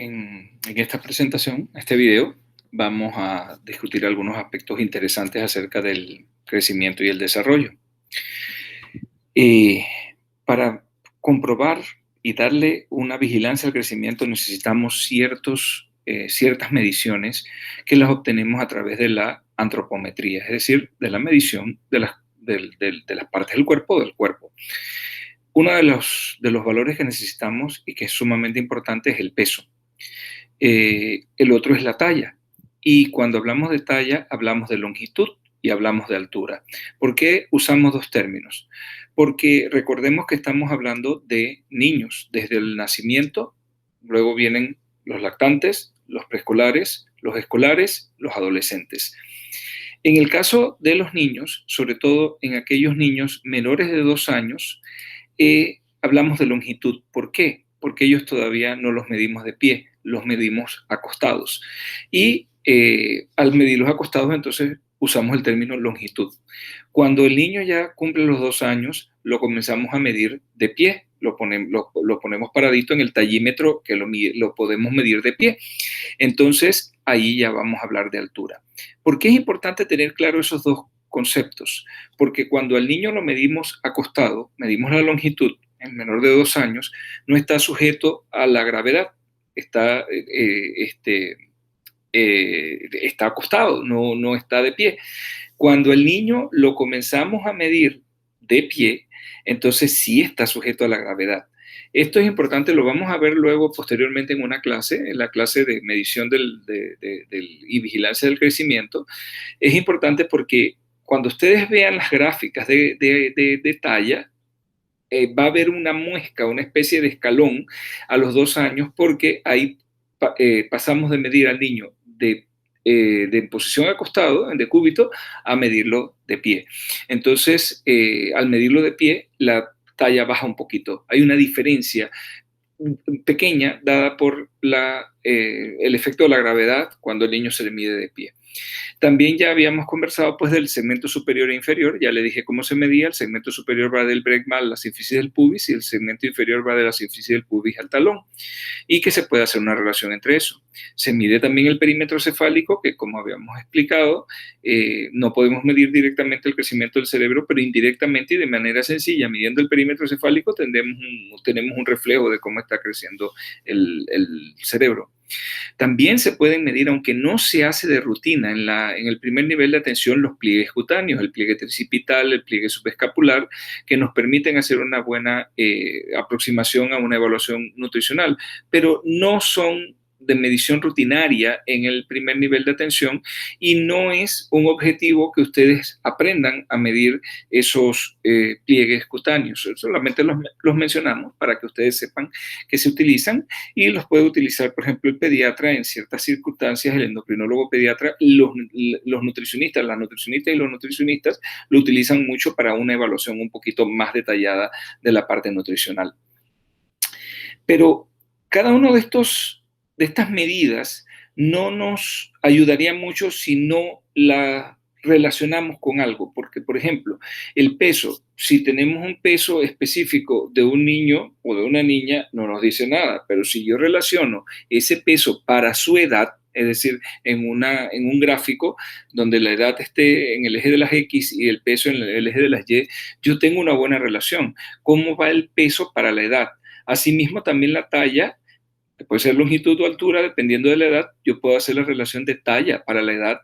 En esta presentación, este video, vamos a discutir algunos aspectos interesantes acerca del crecimiento y el desarrollo. Eh, para comprobar y darle una vigilancia al crecimiento necesitamos ciertas mediciones que las obtenemos a través de la antropometría, es decir, de la medición de las partes del cuerpo. Uno de los valores que necesitamos y que es sumamente importante es el peso. El otro es la talla. Y cuando hablamos de talla, hablamos de longitud y hablamos de altura. ¿Por qué usamos dos términos? Porque recordemos que estamos hablando de niños desde el nacimiento, luego vienen los lactantes, los preescolares, los escolares, los adolescentes. En el caso de los niños, sobre todo en aquellos niños menores de 2 años, hablamos de longitud. ¿Por qué? Porque ellos todavía no los medimos de pie, los medimos acostados. Y al medirlos acostados, entonces usamos el término longitud. Cuando el niño ya cumple los 2 años, lo comenzamos a medir de pie. Lo ponemos paradito en el tallímetro que lo podemos medir de pie. Entonces, ahí ya vamos a hablar de altura. ¿Por qué es importante tener claro esos dos conceptos? Porque cuando al niño lo medimos acostado, medimos la longitud, en menor de 2 años, no está sujeto a la gravedad, está acostado, no está de pie. Cuando el niño lo comenzamos a medir de pie, entonces sí está sujeto a la gravedad. Esto es importante, lo vamos a ver luego posteriormente en una clase, en la clase de medición y vigilancia del crecimiento. Es importante porque cuando ustedes vean las gráficas de talla, va a haber una muesca, una especie de escalón a los 2 años, porque ahí pasamos de medir al niño de posición acostado, en decúbito, a medirlo de pie. Entonces, al medirlo de pie, la talla baja un poquito. Hay una diferencia pequeña dada por el efecto de la gravedad cuando el niño se le mide de pie. También ya habíamos conversado pues del segmento superior e inferior, ya le dije cómo se medía. El segmento superior va del brecmal a la sínfisis del pubis y el segmento inferior va de la sínfisis del pubis al talón, y que se puede hacer una relación entre eso. Se mide también el perímetro cefálico, que como habíamos explicado, no podemos medir directamente el crecimiento del cerebro, pero indirectamente y de manera sencilla, midiendo el perímetro cefálico tenemos un reflejo de cómo está creciendo el cerebro. También se pueden medir, aunque no se hace de rutina, en el primer nivel de atención, los pliegues cutáneos, el pliegue tricipital, el pliegue subescapular, que nos permiten hacer una buena aproximación a una evaluación nutricional, pero no son de medición rutinaria en el primer nivel de atención, y no es un objetivo que ustedes aprendan a medir esos pliegues cutáneos. Solamente los mencionamos para que ustedes sepan que se utilizan, y los puede utilizar, por ejemplo, el pediatra en ciertas circunstancias, el endocrinólogo pediatra, los nutricionistas, las nutricionistas y los nutricionistas lo utilizan mucho para una evaluación un poquito más detallada de la parte nutricional. Pero cada uno de estas medidas no nos ayudaría mucho si no la relacionamos con algo, porque, por ejemplo, el peso, si tenemos un peso específico de un niño o de una niña, no nos dice nada, pero si yo relaciono ese peso para su edad, es decir, en un gráfico donde la edad esté en el eje de las X y el peso en el eje de las Y, yo tengo una buena relación. ¿Cómo va el peso para la edad? Asimismo, también la talla, que puede ser longitud o altura, dependiendo de la edad. Yo puedo hacer la relación de talla para la edad.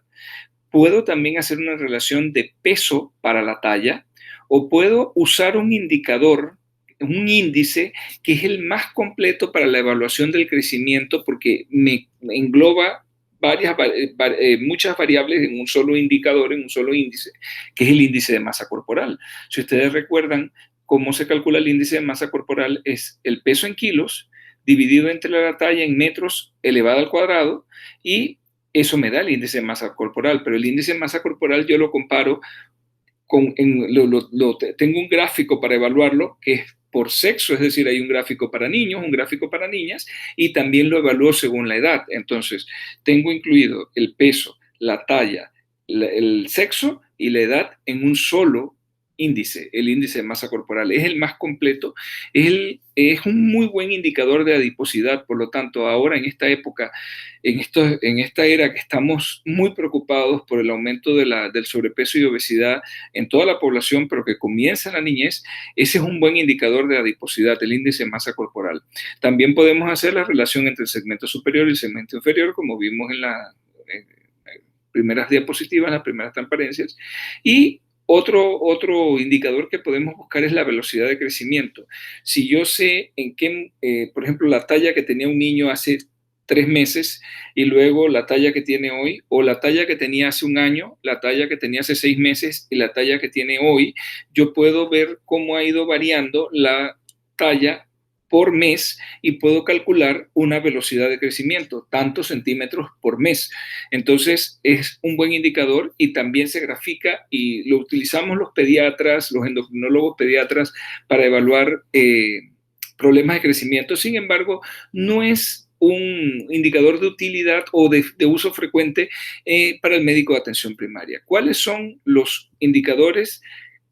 Puedo también hacer una relación de peso para la talla, o puedo usar un indicador, un índice, que es el más completo para la evaluación del crecimiento, porque me engloba muchas variables en un solo indicador, en un solo índice, que es el índice de masa corporal. Si ustedes recuerdan cómo se calcula el índice de masa corporal, es el peso en kilos dividido entre la talla en metros elevado al cuadrado, y eso me da el índice de masa corporal. Pero el índice de masa corporal yo lo comparo tengo un gráfico para evaluarlo que es por sexo, es decir, hay un gráfico para niños, un gráfico para niñas, y también lo evalúo según la edad. Entonces, tengo incluido el peso, la talla, el sexo y la edad en un solo índice, el índice de masa corporal. Es el más completo, es un muy buen indicador de adiposidad. Por lo tanto, ahora en esta época, en esta era que estamos muy preocupados por el aumento del sobrepeso y obesidad en toda la población, pero que comienza en la niñez, ese es un buen indicador de adiposidad, el índice de masa corporal. También podemos hacer la relación entre el segmento superior y el segmento inferior, como vimos en las primeras diapositivas, las primeras transparencias, y otro indicador que podemos buscar es la velocidad de crecimiento. Si yo sé en qué, por ejemplo, la talla que tenía un niño hace 3 meses y luego la talla que tiene hoy, o la talla que tenía hace un año, la talla que tenía hace 6 meses y la talla que tiene hoy, yo puedo ver cómo ha ido variando la talla por mes y puedo calcular una velocidad de crecimiento, tantos centímetros por mes. Entonces es un buen indicador y también se grafica y lo utilizamos los pediatras, los endocrinólogos pediatras para evaluar problemas de crecimiento. Sin embargo, no es un indicador de utilidad o de uso frecuente para el médico de atención primaria. ¿Cuáles son los indicadores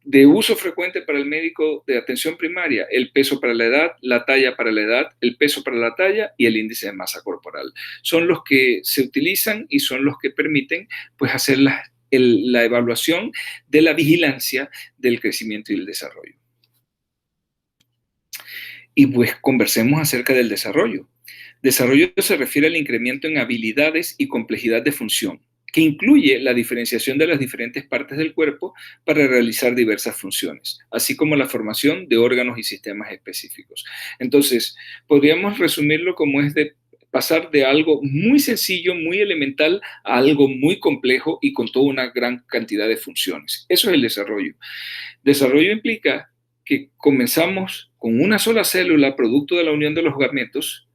de uso frecuente para el médico de atención primaria? El peso para la edad, la talla para la edad, el peso para la talla y el índice de masa corporal. Son los que se utilizan y son los que permiten pues, hacer la evaluación de la vigilancia del crecimiento y el desarrollo. Y pues conversemos acerca del desarrollo. Desarrollo se refiere al incremento en habilidades y complejidad de función, que incluye la diferenciación de las diferentes partes del cuerpo para realizar diversas funciones, así como la formación de órganos y sistemas específicos. Entonces, podríamos resumirlo como es de pasar de algo muy sencillo, muy elemental, a algo muy complejo y con toda una gran cantidad de funciones. Eso es el desarrollo. Desarrollo implica que comenzamos con una sola célula, producto de la unión de los gametos,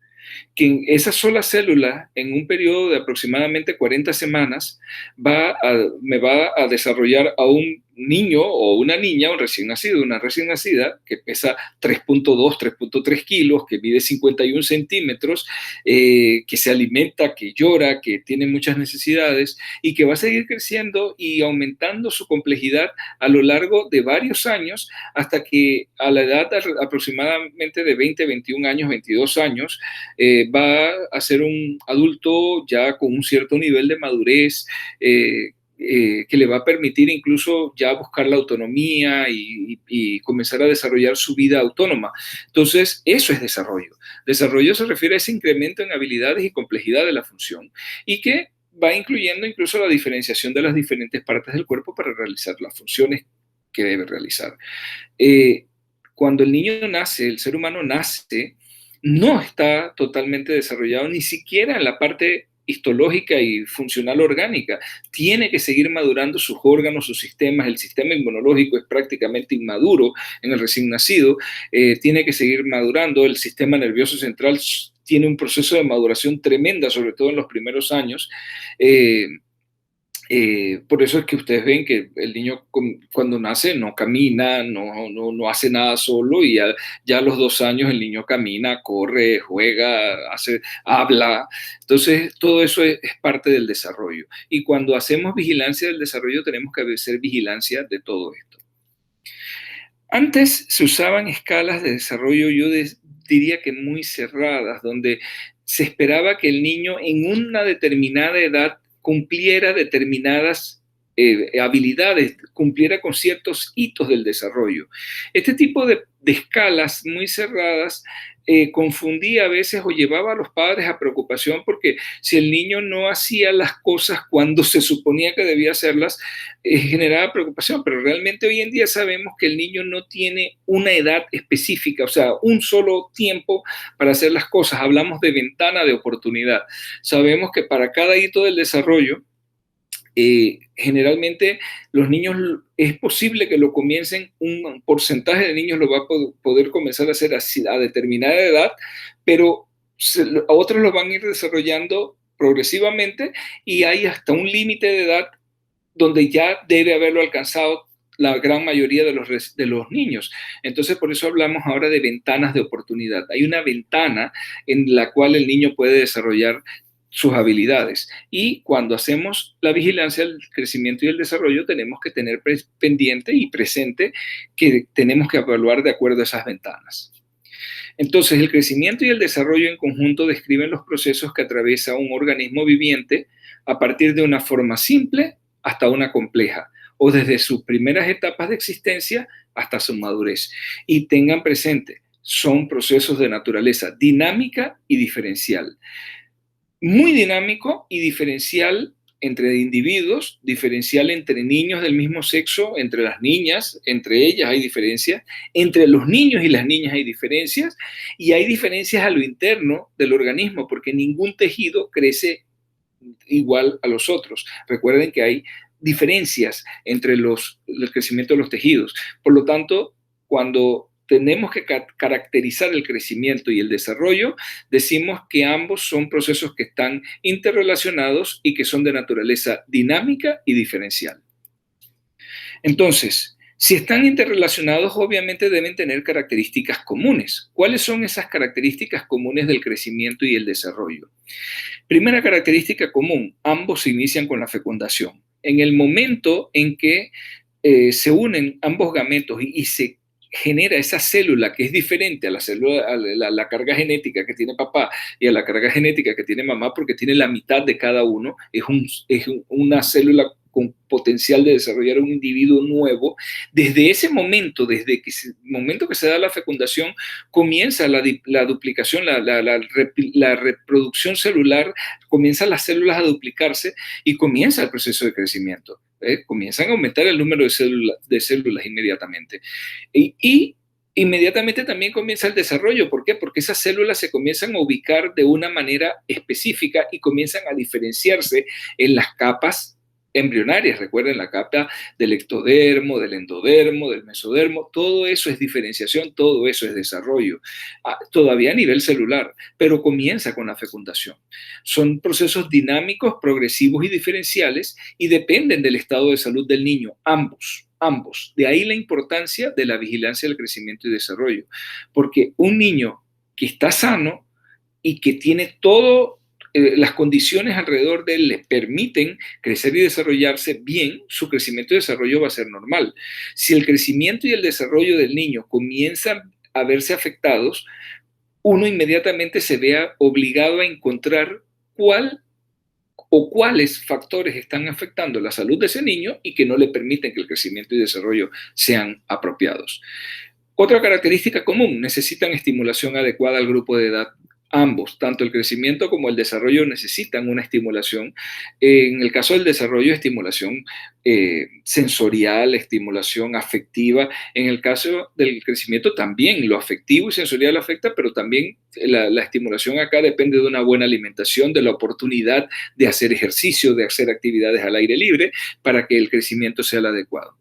que en esa sola célula, en un periodo de aproximadamente 40 semanas, me va a desarrollar a un niño o una niña, un recién nacido, una recién nacida, que pesa 3.2, 3.3 kilos, que mide 51 centímetros, que se alimenta, que llora, que tiene muchas necesidades y que va a seguir creciendo y aumentando su complejidad a lo largo de varios años hasta que a la edad aproximadamente de 20, 21 años, 22 años, va a ser un adulto ya con un cierto nivel de madurez, que le va a permitir incluso ya buscar la autonomía y comenzar a desarrollar su vida autónoma. Entonces, eso es desarrollo. Desarrollo se refiere a ese incremento en habilidades y complejidad de la función y que va incluyendo incluso la diferenciación de las diferentes partes del cuerpo para realizar las funciones que debe realizar. Cuando el niño nace, el ser humano nace, no está totalmente desarrollado, ni siquiera en la parte histológica y funcional orgánica. Tiene que seguir madurando sus órganos, sus sistemas. El sistema inmunológico es prácticamente inmaduro en el recién nacido. Tiene que seguir madurando. El sistema nervioso central tiene un proceso de maduración tremenda, sobre todo en los primeros años. Por eso es que ustedes ven que el niño cuando nace no camina, no hace nada solo y ya a los 2 años el niño camina, corre, juega, habla. Entonces todo eso es parte del desarrollo. Y cuando hacemos vigilancia del desarrollo tenemos que hacer vigilancia de todo esto. Antes se usaban escalas de desarrollo, yo diría que muy cerradas, donde se esperaba que el niño en una determinada edad cumpliera determinadas habilidades, cumpliera con ciertos hitos del desarrollo. Este tipo de escalas muy cerradas confundía a veces o llevaba a los padres a preocupación porque si el niño no hacía las cosas cuando se suponía que debía hacerlas, generaba preocupación, pero realmente hoy en día sabemos que el niño no tiene una edad específica, o sea, un solo tiempo para hacer las cosas. Hablamos de ventana de oportunidad. Sabemos que para cada hito del desarrollo, generalmente los niños es posible que lo comiencen, un porcentaje de niños lo va a poder comenzar a hacer a determinada edad, pero a otros lo van a ir desarrollando progresivamente y hay hasta un límite de edad donde ya debe haberlo alcanzado la gran mayoría de los niños. Entonces, por eso hablamos ahora de ventanas de oportunidad. Hay una ventana en la cual el niño puede desarrollar sus habilidades. Y cuando hacemos la vigilancia del crecimiento y el desarrollo, tenemos que tener pendiente y presente que tenemos que evaluar de acuerdo a esas ventanas. Entonces, el crecimiento y el desarrollo en conjunto describen los procesos que atraviesa un organismo viviente a partir de una forma simple hasta una compleja, o desde sus primeras etapas de existencia hasta su madurez. Y tengan presente, son procesos de naturaleza dinámica y diferencial. Muy dinámico y diferencial entre individuos, diferencial entre niños del mismo sexo, entre las niñas, entre ellas hay diferencias, entre los niños y las niñas hay diferencias, y hay diferencias a lo interno del organismo, porque ningún tejido crece igual a los otros. Recuerden que hay diferencias entre el crecimiento de los tejidos. Por lo tanto, cuando tenemos que caracterizar el crecimiento y el desarrollo, decimos que ambos son procesos que están interrelacionados y que son de naturaleza dinámica y diferencial. Entonces, si están interrelacionados, obviamente deben tener características comunes. ¿Cuáles son esas características comunes del crecimiento y el desarrollo? Primera característica común, ambos se inician con la fecundación. En el momento en que se unen ambos gametos y se genera esa célula que es diferente a la célula, a la carga genética que tiene papá y a la carga genética que tiene mamá, porque tiene la mitad de cada uno, es una célula con potencial de desarrollar un individuo nuevo. Desde ese momento, desde que momento que se da la fecundación, comienza la duplicación, la reproducción celular, comienzan las células a duplicarse y comienza el proceso de crecimiento. Comienzan a aumentar el número de células inmediatamente. Y inmediatamente también comienza el desarrollo. ¿Por qué? Porque esas células se comienzan a ubicar de una manera específica y comienzan a diferenciarse en las capas embrionarias. Recuerden la capa del ectodermo, del endodermo, del mesodermo. Todo eso es diferenciación, todo eso es desarrollo. Todavía a nivel celular, pero comienza con la fecundación. Son procesos dinámicos, progresivos y diferenciales y dependen del estado de salud del niño, ambos. De ahí la importancia de la vigilancia del crecimiento y desarrollo, porque un niño que está sano y que tiene todo las condiciones alrededor de él le permiten crecer y desarrollarse bien, su crecimiento y desarrollo va a ser normal. Si el crecimiento y el desarrollo del niño comienzan a verse afectados, uno inmediatamente se vea obligado a encontrar cuál o cuáles factores están afectando la salud de ese niño y que no le permiten que el crecimiento y desarrollo sean apropiados. Otra característica común, necesitan estimulación adecuada al grupo de edad. Ambos, tanto el crecimiento como el desarrollo, necesitan una estimulación. En el caso del desarrollo, estimulación sensorial, estimulación afectiva. En el caso del crecimiento, también lo afectivo y sensorial afecta, pero también la estimulación acá depende de una buena alimentación, de la oportunidad de hacer ejercicio, de hacer actividades al aire libre para que el crecimiento sea el adecuado.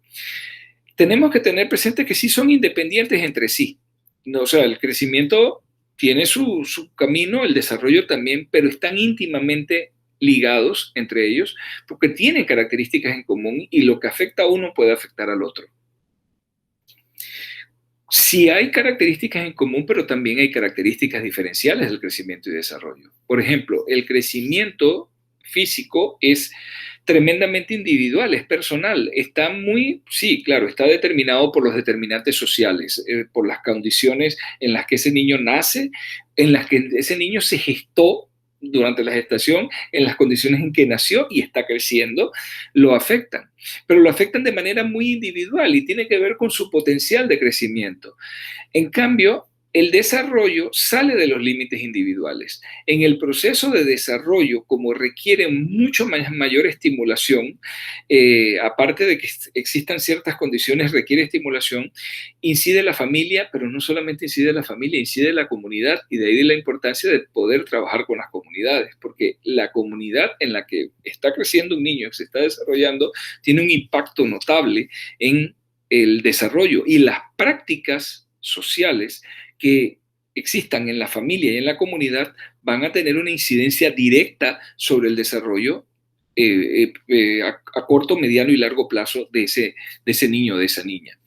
Tenemos que tener presente que sí son independientes entre sí. No, o sea, el crecimiento tiene su camino, el desarrollo también, pero están íntimamente ligados entre ellos porque tienen características en común y lo que afecta a uno puede afectar al otro. Sí hay características en común, pero también hay características diferenciales del crecimiento y desarrollo. Por ejemplo, el crecimiento físico es tremendamente individual, es personal, está muy, sí, claro, está determinado por los determinantes sociales, por las condiciones en las que ese niño nace, en las que ese niño se gestó durante la gestación, en las condiciones en que nació y está creciendo, lo afectan. Pero lo afectan de manera muy individual y tiene que ver con su potencial de crecimiento. En cambio, el desarrollo sale de los límites individuales. En el proceso de desarrollo, como requiere mucho mayor estimulación, aparte de que existan ciertas condiciones, requiere estimulación, incide la familia, pero no solamente incide la familia, incide la comunidad, y de ahí la importancia de poder trabajar con las comunidades, porque la comunidad en la que está creciendo un niño, que se está desarrollando, tiene un impacto notable en el desarrollo y las prácticas sociales que existan en la familia y en la comunidad van a tener una incidencia directa sobre el desarrollo a corto, mediano y largo plazo de ese niño o de esa niña.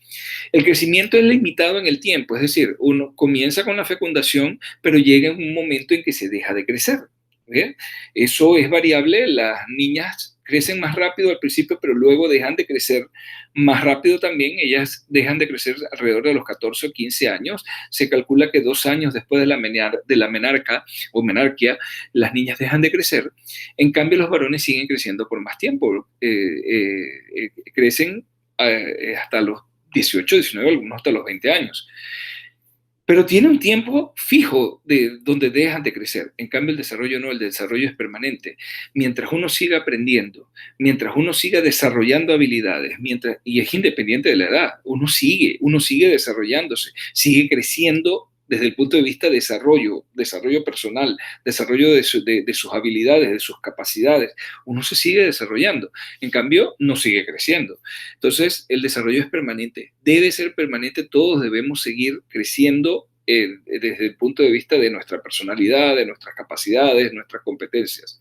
El crecimiento es limitado en el tiempo, es decir, uno comienza con la fecundación, pero llega un momento en que se deja de crecer. ¿Ve? Eso es variable. Las niñas crecen más rápido al principio, pero luego dejan de crecer más rápido también. Ellas dejan de crecer alrededor de los 14 o 15 años. Se calcula que 2 años después de la menarca o menarquia, las niñas dejan de crecer. En cambio, los varones siguen creciendo por más tiempo. Crecen hasta los 18, 19, algunos hasta los 20 años. Pero tiene un tiempo fijo de donde dejan de crecer. En cambio, el desarrollo no, el desarrollo es permanente. Mientras uno siga aprendiendo, mientras uno siga desarrollando habilidades, y es independiente de la edad, uno sigue desarrollándose, sigue creciendo desde el punto de vista de desarrollo personal, desarrollo de sus habilidades, de sus capacidades. Uno se sigue desarrollando. En cambio, no sigue creciendo. Entonces, el desarrollo es permanente, debe ser permanente, todos debemos seguir creciendo desde el punto de vista de nuestra personalidad, de nuestras capacidades, nuestras competencias.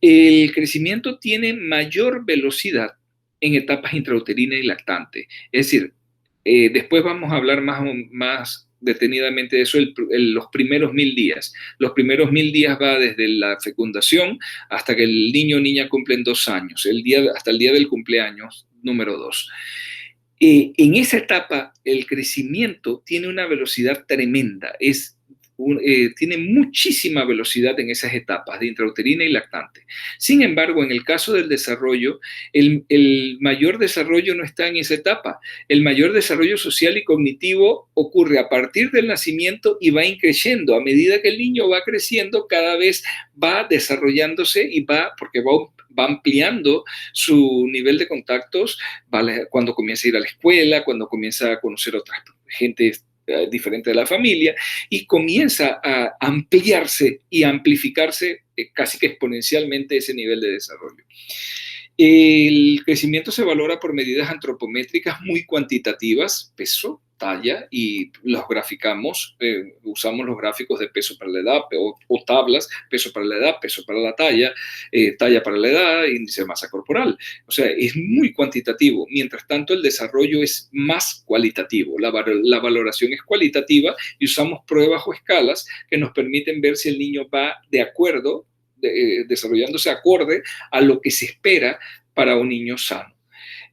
El crecimiento tiene mayor velocidad en etapas intrauterina y lactante. Es decir, después vamos a hablar más detenidamente de eso los primeros 1000 días. Los primeros 1000 días va desde la fecundación hasta que el niño o niña cumplen 2 años, hasta el día del cumpleaños número 2. En esa etapa, el crecimiento tiene una velocidad tremenda, tiene muchísima velocidad en esas etapas de intrauterina y lactante. Sin embargo, en el caso del desarrollo, el mayor desarrollo no está en esa etapa. El mayor desarrollo social y cognitivo ocurre a partir del nacimiento y va increciendo. A medida que el niño va creciendo, cada vez va desarrollándose porque va ampliando su nivel de contactos, ¿vale? Cuando comienza a ir a la escuela, cuando comienza a conocer a otra gente diferente de la familia, y comienza a ampliarse y amplificarse casi que exponencialmente ese nivel de desarrollo. El crecimiento se valora por medidas antropométricas muy cuantitativas, peso, talla, y los graficamos, usamos los gráficos de peso para la edad o tablas, peso para la edad, peso para la talla, talla para la edad, índice de masa corporal. O sea, es muy cuantitativo. Mientras tanto, el desarrollo es más cualitativo. La valoración es cualitativa y usamos pruebas o escalas que nos permiten ver si el niño va de acuerdo, desarrollándose acorde a lo que se espera para un niño sano.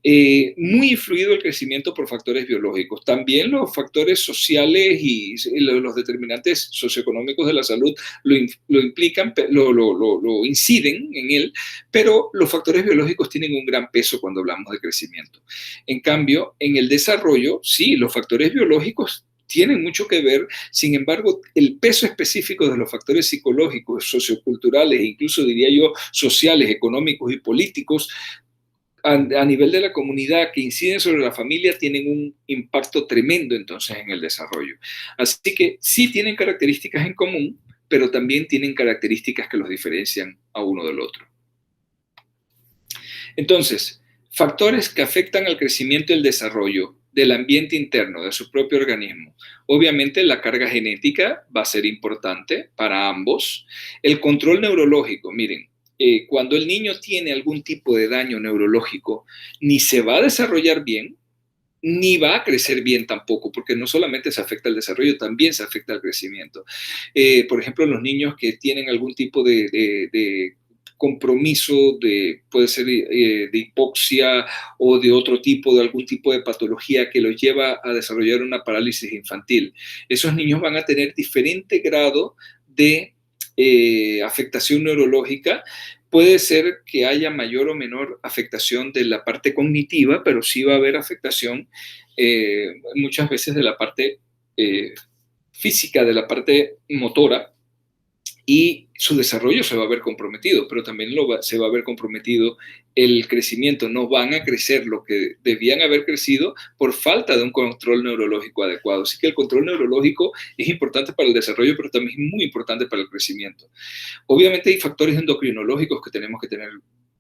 Muy influido el crecimiento por factores biológicos. También los factores sociales y los determinantes socioeconómicos de la salud lo implican, lo inciden en él, pero los factores biológicos tienen un gran peso cuando hablamos de crecimiento. En cambio, en el desarrollo, sí, los factores biológicos tienen mucho que ver. Sin embargo, el peso específico de los factores psicológicos, socioculturales, incluso diría yo sociales, económicos y políticos, a nivel de la comunidad que inciden sobre la familia, tienen un impacto tremendo entonces en el desarrollo. Así que sí tienen características en común, pero también tienen características que los diferencian a uno del otro. Entonces, factores que afectan al crecimiento y el desarrollo del ambiente interno, de su propio organismo. Obviamente la carga genética va a ser importante para ambos. El control neurológico, miren, cuando el niño tiene algún tipo de daño neurológico, ni se va a desarrollar bien, ni va a crecer bien tampoco, porque no solamente se afecta el desarrollo, también se afecta el crecimiento. Por ejemplo, los niños que tienen algún tipo de compromiso, puede ser de hipoxia o de otro tipo, de algún tipo de patología que los lleva a desarrollar una parálisis infantil. Esos niños van a tener diferente grado de afectación neurológica. Puede ser que haya mayor o menor afectación de la parte cognitiva, pero sí va a haber afectación muchas veces de la parte física, de la parte motora, y su desarrollo se va a ver comprometido, pero también se va a ver comprometido el crecimiento. No van a crecer lo que debían haber crecido por falta de un control neurológico adecuado. Así que el control neurológico es importante para el desarrollo, pero también es muy importante para el crecimiento. Obviamente hay factores endocrinológicos que tenemos que tener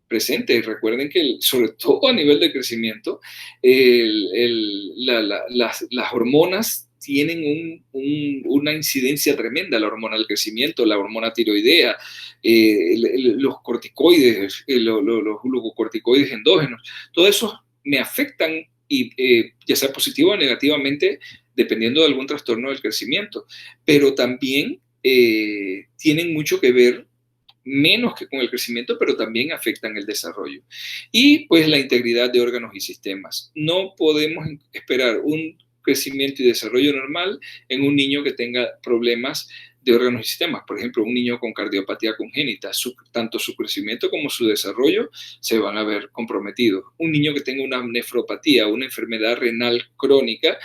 presentes. Recuerden que, sobre todo a nivel de crecimiento, las hormonas tienen una incidencia tremenda, la hormona del crecimiento, la hormona tiroidea, los corticoides, los glucocorticoides endógenos. Todo eso me afectan, ya sea positivo o negativamente, dependiendo de algún trastorno del crecimiento, pero también tienen mucho que ver menos que con el crecimiento, pero también afectan el desarrollo. Y pues la integridad de órganos y sistemas. No podemos esperar un crecimiento y desarrollo normal en un niño que tenga problemas de órganos y sistemas. Por ejemplo, un niño con cardiopatía congénita, tanto su crecimiento como su desarrollo se van a ver comprometidos. Un niño que tenga una nefropatía, una enfermedad renal crónica,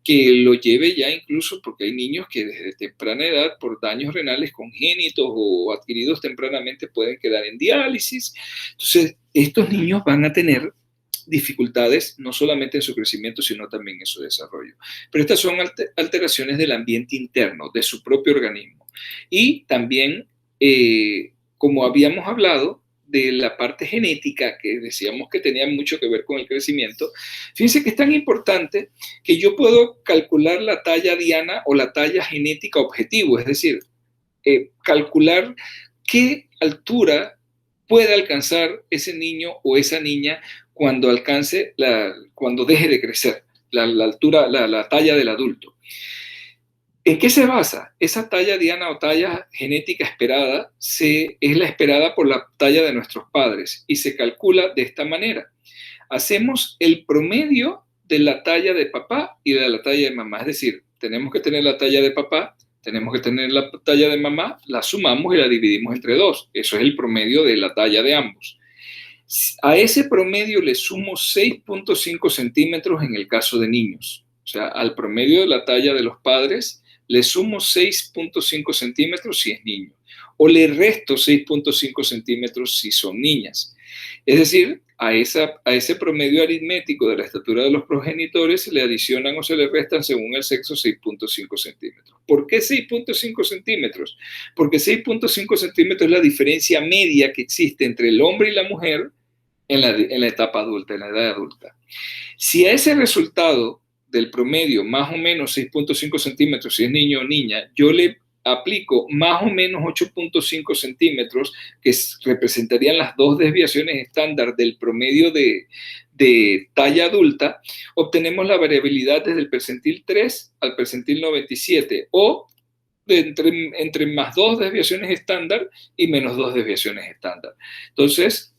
que lo lleve ya incluso, porque hay niños que desde temprana edad, por daños renales congénitos o adquiridos tempranamente, pueden quedar en diálisis. Entonces, estos niños van a tener dificultades no solamente en su crecimiento, sino también en su desarrollo. Pero estas son alteraciones del ambiente interno, de su propio organismo. Y también, como habíamos hablado, de la parte genética, que decíamos que tenía mucho que ver con el crecimiento, fíjense que es tan importante que yo puedo calcular la talla diana o la talla genética objetivo, es decir, calcular qué altura puede alcanzar ese niño o esa niña cuando cuando deje de crecer, la altura, la talla del adulto. ¿En qué se basa? Esa talla diana o talla genética esperada es la esperada por la talla de nuestros padres y se calcula de esta manera. Hacemos el promedio de la talla de papá y de la talla de mamá. Es decir, tenemos que tener la talla de papá, tenemos que tener la talla de mamá, la sumamos y la dividimos entre dos. Eso es el promedio de la talla de ambos. A ese promedio le sumo 6.5 centímetros en el caso de niños. O sea, al promedio de la talla de los padres le sumo 6.5 centímetros si es niño. O le resto 6.5 centímetros si son niñas. Es decir, a ese promedio aritmético de la estatura de los progenitores se le adicionan o se le restan según el sexo 6.5 centímetros. ¿Por qué 6.5 centímetros? Porque 6.5 centímetros es la diferencia media que existe entre el hombre y la mujer en la etapa adulta, en la edad adulta. Si a ese resultado del promedio, más o menos 6.5 centímetros, si es niño o niña, yo le aplico más o menos 8.5 centímetros, que representarían las dos desviaciones estándar del promedio de talla adulta, obtenemos la variabilidad desde el percentil 3 al percentil 97, o entre más dos desviaciones estándar y menos dos desviaciones estándar. Entonces,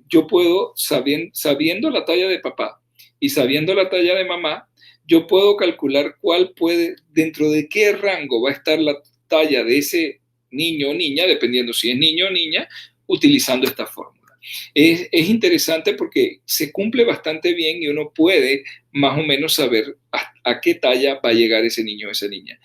yo puedo, sabiendo la talla de papá y sabiendo la talla de mamá, yo puedo calcular dentro de qué rango va a estar la talla de ese niño o niña, dependiendo si es niño o niña, utilizando esta fórmula. Es interesante porque se cumple bastante bien y uno puede más o menos saber a qué talla va a llegar ese niño o esa niña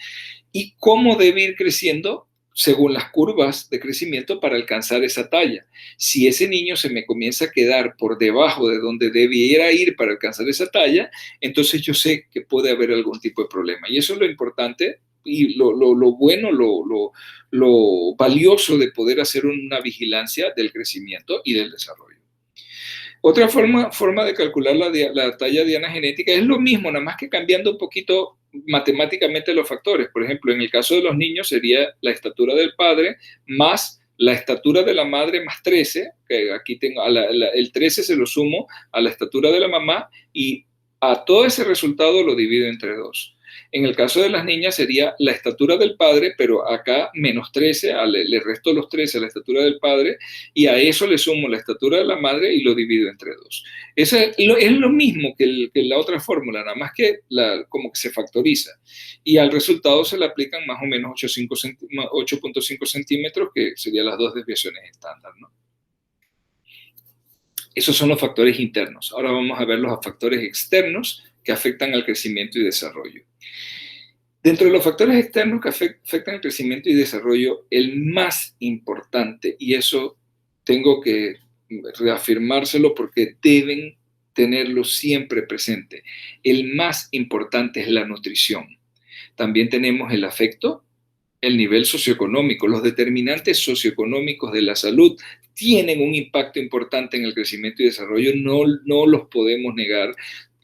y cómo debe ir creciendo según las curvas de crecimiento para alcanzar esa talla. Si ese niño se me comienza a quedar por debajo de donde debiera ir para alcanzar esa talla, entonces yo sé que puede haber algún tipo de problema. Y eso es lo importante y lo bueno, lo valioso de poder hacer una vigilancia del crecimiento y del desarrollo. Otra forma de calcular la talla diana genética es lo mismo, nada más que cambiando un poquito matemáticamente los factores. Por ejemplo, en el caso de los niños sería la estatura del padre más la estatura de la madre más 13, que aquí tengo, el 13 se lo sumo a la estatura de la mamá y a todo ese resultado lo divido entre 2. En el caso de las niñas sería la estatura del padre, pero acá menos 13, le resto los 13 a la estatura del padre y a eso le sumo la estatura de la madre y lo divido entre 2. Eso es lo mismo que la otra fórmula, nada más que como que se factoriza. Y al resultado se le aplican más o menos 8.5 centímetros, que serían las dos desviaciones estándar, ¿no? Esos son los factores internos. Ahora vamos a ver los factores externos que afectan al crecimiento y desarrollo. Dentro de los factores externos que afectan el crecimiento y desarrollo, el más importante, y eso tengo que reafirmárselo porque deben tenerlo siempre presente, el más importante es la nutrición. También tenemos el afecto, el nivel socioeconómico. Los determinantes socioeconómicos de la salud tienen un impacto importante en el crecimiento y desarrollo, no los podemos negar.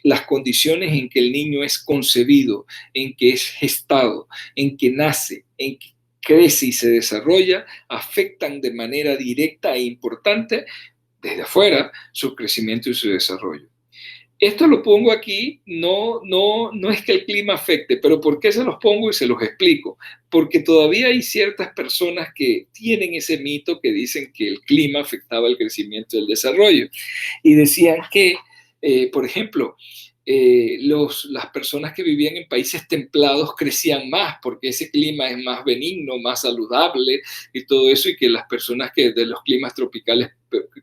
Las condiciones en que el niño es concebido, en que es gestado, en que nace, en que crece y se desarrolla, afectan de manera directa e importante desde afuera su crecimiento y su desarrollo. Esto lo pongo aquí, no es que el clima afecte, pero ¿por qué se los pongo y se los explico? Porque todavía hay ciertas personas que tienen ese mito que dicen que el clima afectaba el crecimiento y el desarrollo. Y decían que, por ejemplo, las personas que vivían en países templados crecían más porque ese clima es más benigno, más saludable y todo eso, y que las personas que de los climas tropicales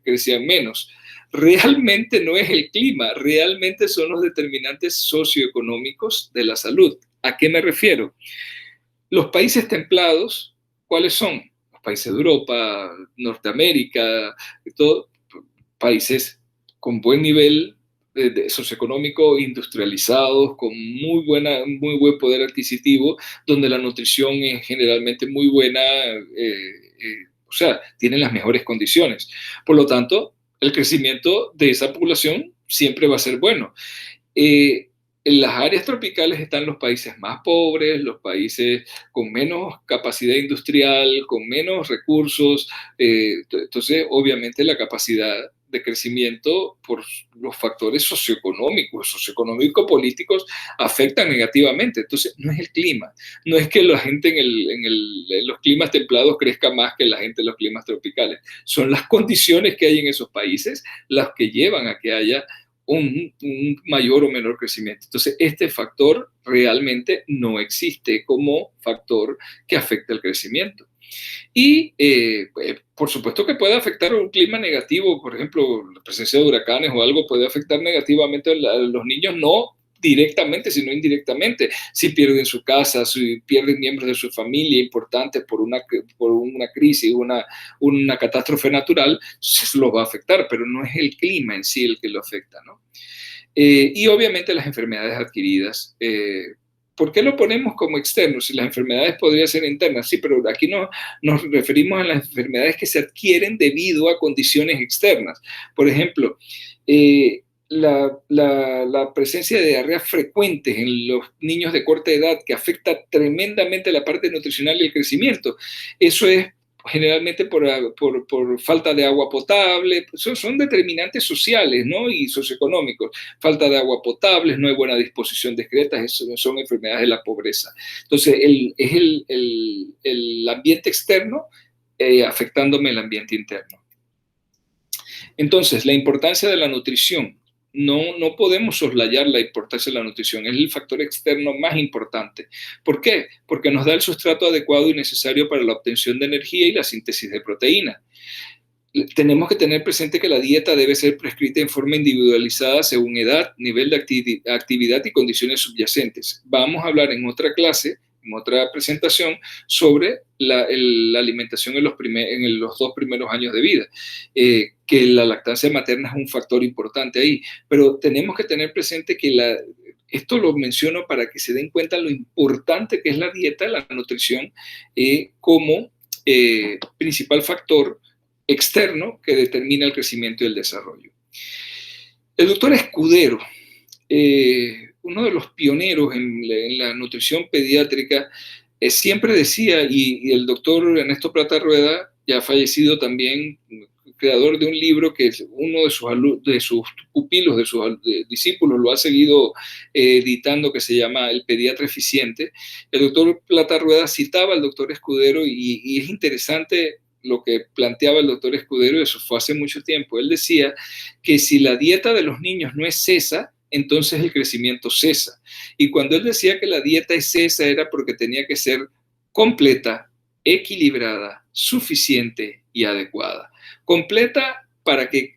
crecían menos. Realmente no es el clima, realmente son los determinantes socioeconómicos de la salud. ¿A qué me refiero? Los países templados, ¿cuáles son? Los países de Europa, Norteamérica, todo, países con buen nivel socioeconómico, industrializados, con muy buen poder adquisitivo, donde la nutrición es generalmente muy buena, o sea, tienen las mejores condiciones. Por lo tanto, el crecimiento de esa población siempre va a ser bueno. En las áreas tropicales están los países más pobres, los países con menos capacidad industrial, con menos recursos. Entonces, obviamente, la capacidad de crecimiento por los factores socioeconómico-políticos afectan negativamente. Entonces, no es el clima, no es que la gente en los climas templados crezca más que la gente en los climas tropicales. Son las condiciones que hay en esos países las que llevan a que haya un mayor o menor crecimiento. Entonces, este factor realmente no existe como factor que afecta el crecimiento. Y por supuesto que puede afectar un clima negativo, por ejemplo, la presencia de huracanes o algo puede afectar negativamente a los niños, no directamente, sino indirectamente. Si pierden su casa, si pierden miembros de su familia importantes por una crisis, una catástrofe natural, eso los va a afectar, pero no es el clima en sí el que lo afecta, ¿no? Y obviamente las enfermedades adquiridas. ¿Por qué lo ponemos como externo? Si las enfermedades podrían ser internas, sí, pero aquí nos referimos a las enfermedades que se adquieren debido a condiciones externas. Por ejemplo, la presencia de diarreas frecuentes en los niños de corta edad que afecta tremendamente la parte nutricional y el crecimiento. Eso es generalmente por falta de agua potable, son determinantes sociales, ¿no? Y socioeconómicos. Falta de agua potable, no hay buena disposición de excretas, son enfermedades de la pobreza. Entonces, es el ambiente externo afectándome el ambiente interno. Entonces, la importancia de la nutrición. No podemos soslayar la importancia de la nutrición, es el factor externo más importante. ¿Por qué? Porque nos da el sustrato adecuado y necesario para la obtención de energía y la síntesis de proteína. Tenemos que tener presente que la dieta debe ser prescrita en forma individualizada según edad, nivel de actividad y condiciones subyacentes. Vamos a hablar en otra clase, en otra presentación, sobre la alimentación en los 2 primeros años de vida, que la lactancia materna es un factor importante ahí, pero tenemos que tener presente que esto lo menciono para que se den cuenta lo importante que es la dieta, la nutrición, como principal factor externo que determina el crecimiento y el desarrollo. El doctor Escudero, uno de los pioneros en la nutrición pediátrica, siempre decía, y el doctor Ernesto Plata Rueda, ya fallecido también, creador de un libro que uno de sus pupilos, de sus discípulos, lo ha seguido editando, que se llama El Pediatra Eficiente. El doctor Plata Rueda citaba al doctor Escudero y es interesante lo que planteaba el doctor Escudero, eso fue hace mucho tiempo. Él decía que si la dieta de los niños no es cesa, entonces el crecimiento cesa. Y cuando él decía que la dieta es cesa era porque tenía que ser completa, equilibrada, suficiente y adecuada. Completa porque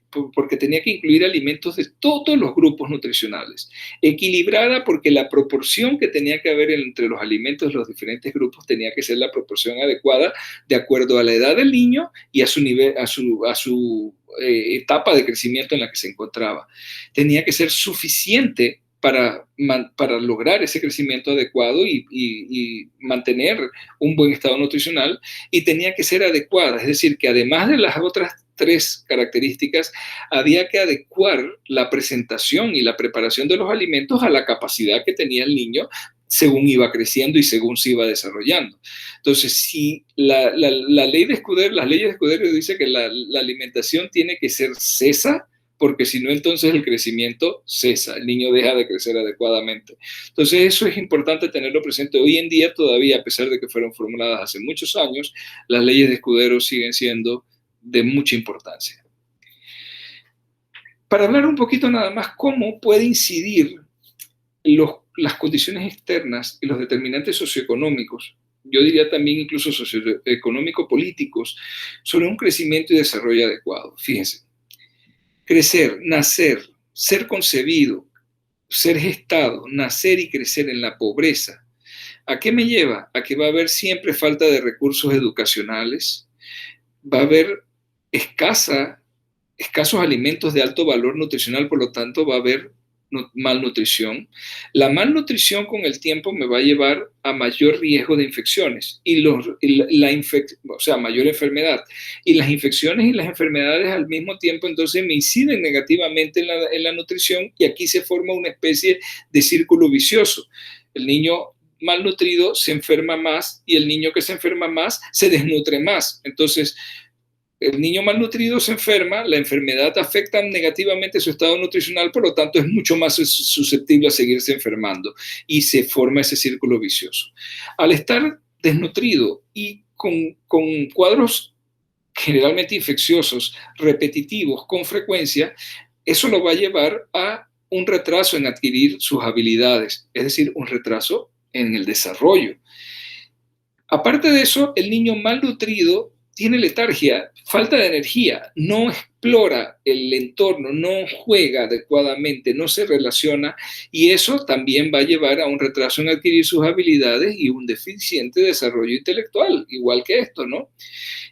tenía que incluir alimentos de todos los grupos nutricionales. Equilibrada porque la proporción que tenía que haber entre los alimentos de los diferentes grupos tenía que ser la proporción adecuada de acuerdo a la edad del niño y a su nivel, a su etapa de crecimiento en la que se encontraba. Tenía que ser suficiente para lograr ese crecimiento adecuado y mantener un buen estado nutricional, y tenía que ser adecuada, es decir, que además de las otras 3 características, había que adecuar la presentación y la preparación de los alimentos a la capacidad que tenía el niño según iba creciendo y según se iba desarrollando. Entonces, si la ley de Escudero, las leyes de Escudero dice que la alimentación tiene que ser cesa, porque si no, entonces el crecimiento cesa, el niño deja de crecer adecuadamente. Entonces, eso es importante tenerlo presente. Hoy en día todavía, a pesar de que fueron formuladas hace muchos años, las leyes de Escudero siguen siendo de mucha importancia. Para hablar un poquito nada más cómo puede incidir las condiciones externas y los determinantes socioeconómicos, yo diría también incluso socioeconómico-políticos, sobre un crecimiento y desarrollo adecuado. Fíjense, crecer, nacer, ser concebido, ser gestado, nacer y crecer en la pobreza, ¿a qué me lleva? A que va a haber siempre falta de recursos educacionales, va a haber escasos alimentos de alto valor nutricional, por lo tanto va a haber malnutrición. La malnutrición con el tiempo me va a llevar a mayor riesgo de infecciones o sea, mayor enfermedad. Y las infecciones y las enfermedades al mismo tiempo entonces me inciden negativamente en la nutrición y aquí se forma una especie de círculo vicioso. El niño malnutrido se enferma más y el niño que se enferma más se desnutre más. Entonces, el niño malnutrido se enferma, la enfermedad afecta negativamente su estado nutricional, por lo tanto es mucho más susceptible a seguirse enfermando y se forma ese círculo vicioso. Al estar desnutrido y con cuadros generalmente infecciosos, repetitivos, con frecuencia, eso lo va a llevar a un retraso en adquirir sus habilidades, es decir, un retraso en el desarrollo. Aparte de eso, el niño malnutrido tiene letargia, falta de energía, no explora el entorno, no juega adecuadamente, no se relaciona y eso también va a llevar a un retraso en adquirir sus habilidades y un deficiente desarrollo intelectual, igual que esto, ¿no?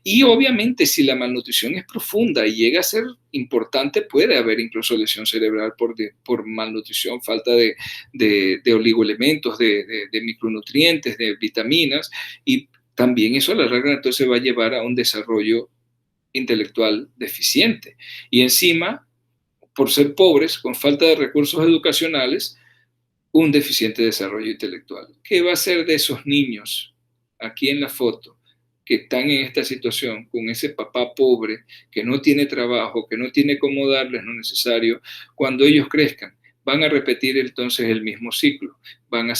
Y obviamente si la malnutrición es profunda y llega a ser importante, puede haber incluso lesión cerebral por malnutrición, falta de oligoelementos, de micronutrientes, de vitaminas y también eso a la larga entonces va a llevar a un desarrollo intelectual deficiente. Y encima, por ser pobres, con falta de recursos educacionales, un deficiente desarrollo intelectual. ¿Qué va a hacer de esos niños aquí en la foto que están en esta situación con ese papá pobre que no tiene trabajo, que no tiene cómo darles lo necesario cuando ellos crezcan? Van a repetir entonces el mismo ciclo, van a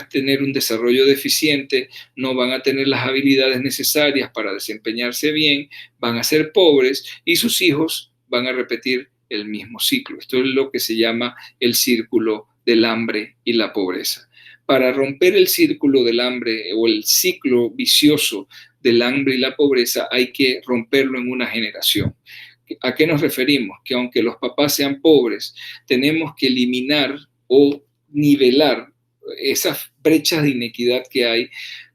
tener un desarrollo deficiente, no van a tener las habilidades necesarias para desempeñarse bien, van a ser pobres y sus hijos van a repetir el mismo ciclo. Esto es lo que se llama el círculo del hambre y la pobreza. Para romper el círculo del hambre o el ciclo vicioso del hambre y la pobreza hay que romperlo en una generación. ¿A qué nos referimos? Que aunque los papás sean pobres, tenemos que eliminar o nivelar esas brechas de inequidad que hay,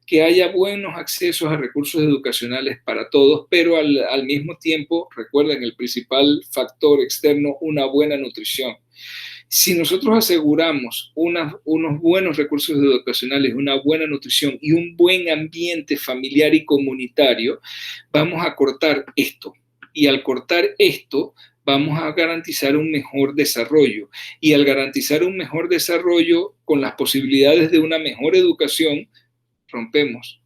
que haya buenos accesos a recursos educacionales para todos, pero al mismo tiempo, recuerden, el principal factor externo, una buena nutrición. Si nosotros aseguramos unos buenos recursos educacionales, una buena nutrición y un buen ambiente familiar y comunitario, vamos a cortar esto. Y al cortar esto, vamos a garantizar un mejor desarrollo. Y al garantizar un mejor desarrollo con las posibilidades de una mejor educación, rompemos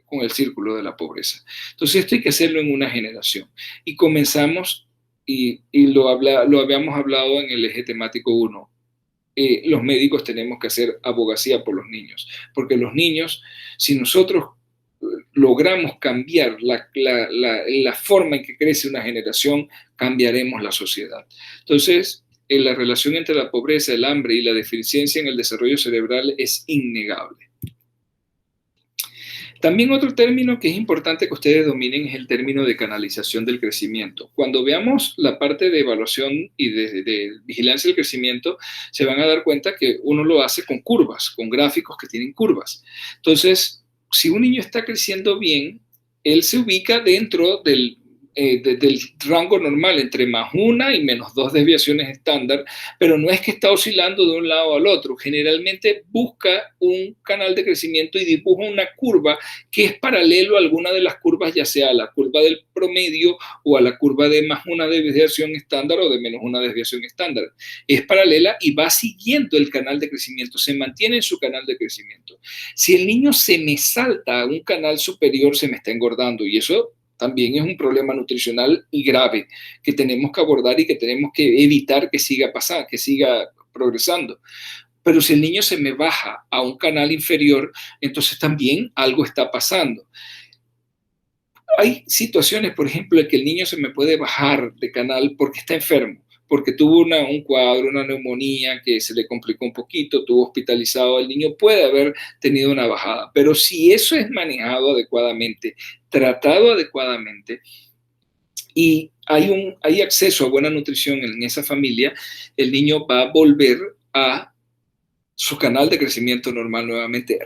con el círculo de la pobreza. Entonces esto hay que hacerlo en una generación. Y comenzamos, y lo habíamos hablado en el eje temático 1, los médicos tenemos que hacer abogacía por los niños, porque los niños, si nosotros logramos cambiar la forma en que crece una generación, cambiaremos la sociedad. Entonces, la relación entre la pobreza, el hambre y la deficiencia en el desarrollo cerebral es innegable. También otro término que es importante que ustedes dominen es el término de canalización del crecimiento. Cuando veamos la parte de evaluación y de vigilancia del crecimiento, se van a dar cuenta que uno lo hace con curvas, con gráficos que tienen curvas. Entonces, si un niño está creciendo bien, él se ubica dentro del rango normal, entre +1 y -2 desviaciones estándar, pero no es que está oscilando de un lado al otro. Generalmente busca un canal de crecimiento y dibuja una curva que es paralelo a alguna de las curvas, ya sea a la curva del promedio o a la curva de +1 desviación estándar o de -1 desviación estándar. Es paralela y va siguiendo el canal de crecimiento, se mantiene en su canal de crecimiento. Si el niño se me salta a un canal superior, se me está engordando y eso También es un problema nutricional y grave que tenemos que abordar y que tenemos que evitar que siga pasando, que siga progresando. Pero si el niño se me baja a un canal inferior, entonces también algo está pasando. Hay situaciones, por ejemplo, en que el niño se me puede bajar de canal porque está enfermo, porque tuvo un cuadro, una neumonía que se le complicó un poquito, tuvo hospitalizado, el niño puede haber tenido una bajada. Pero si eso es manejado adecuadamente, tratado adecuadamente, y hay acceso a buena nutrición en esa familia, el niño va a volver a su canal de crecimiento normal nuevamente,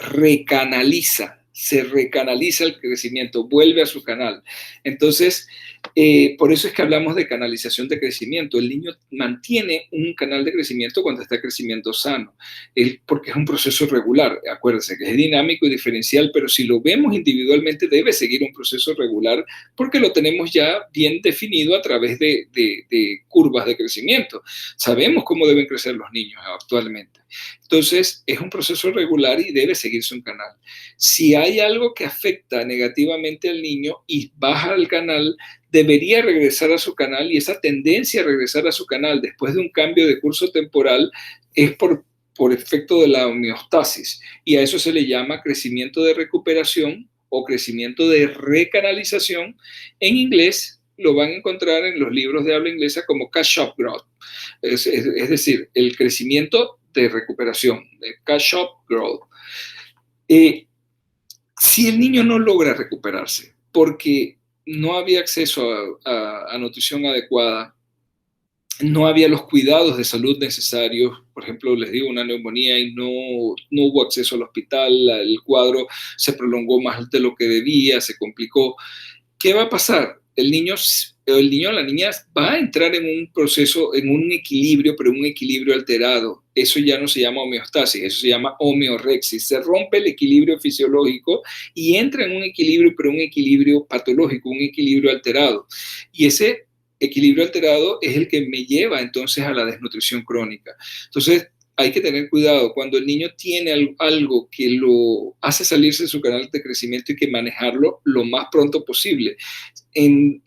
se recanaliza el crecimiento, vuelve a su canal. Entonces, por eso es que hablamos de canalización de crecimiento. El niño mantiene un canal de crecimiento cuando está en crecimiento sano, porque es un proceso regular. Acuérdense que es dinámico y diferencial, pero si lo vemos individualmente debe seguir un proceso regular porque lo tenemos ya bien definido a través de curvas de crecimiento. Sabemos cómo deben crecer los niños actualmente. Entonces, es un proceso regular y debe seguirse un canal. Si hay algo que afecta negativamente al niño y baja el canal, debería regresar a su canal, y esa tendencia a regresar a su canal después de un cambio de curso temporal es por efecto de la homeostasis, y a eso se le llama crecimiento de recuperación o crecimiento de recanalización. En inglés lo van a encontrar en los libros de habla inglesa como catch-up growth, es decir, el crecimiento de recuperación, de catch-up growth. Si el niño no logra recuperarse porque no había acceso a nutrición adecuada, no había los cuidados de salud necesarios, por ejemplo, les digo, una neumonía y no hubo acceso al hospital, el cuadro se prolongó más de lo que debía, se complicó, ¿qué va a pasar? El niño o la niña va a entrar en un proceso, en un equilibrio, pero un equilibrio alterado. Eso ya no se llama homeostasis, eso se llama homeorexis. Se rompe el equilibrio fisiológico y entra en un equilibrio, pero un equilibrio patológico, un equilibrio alterado. Y ese equilibrio alterado es el que me lleva entonces a la desnutrición crónica. Entonces, hay que tener cuidado cuando el niño tiene algo que lo hace salirse de su canal de crecimiento, y que manejarlo lo más pronto posible.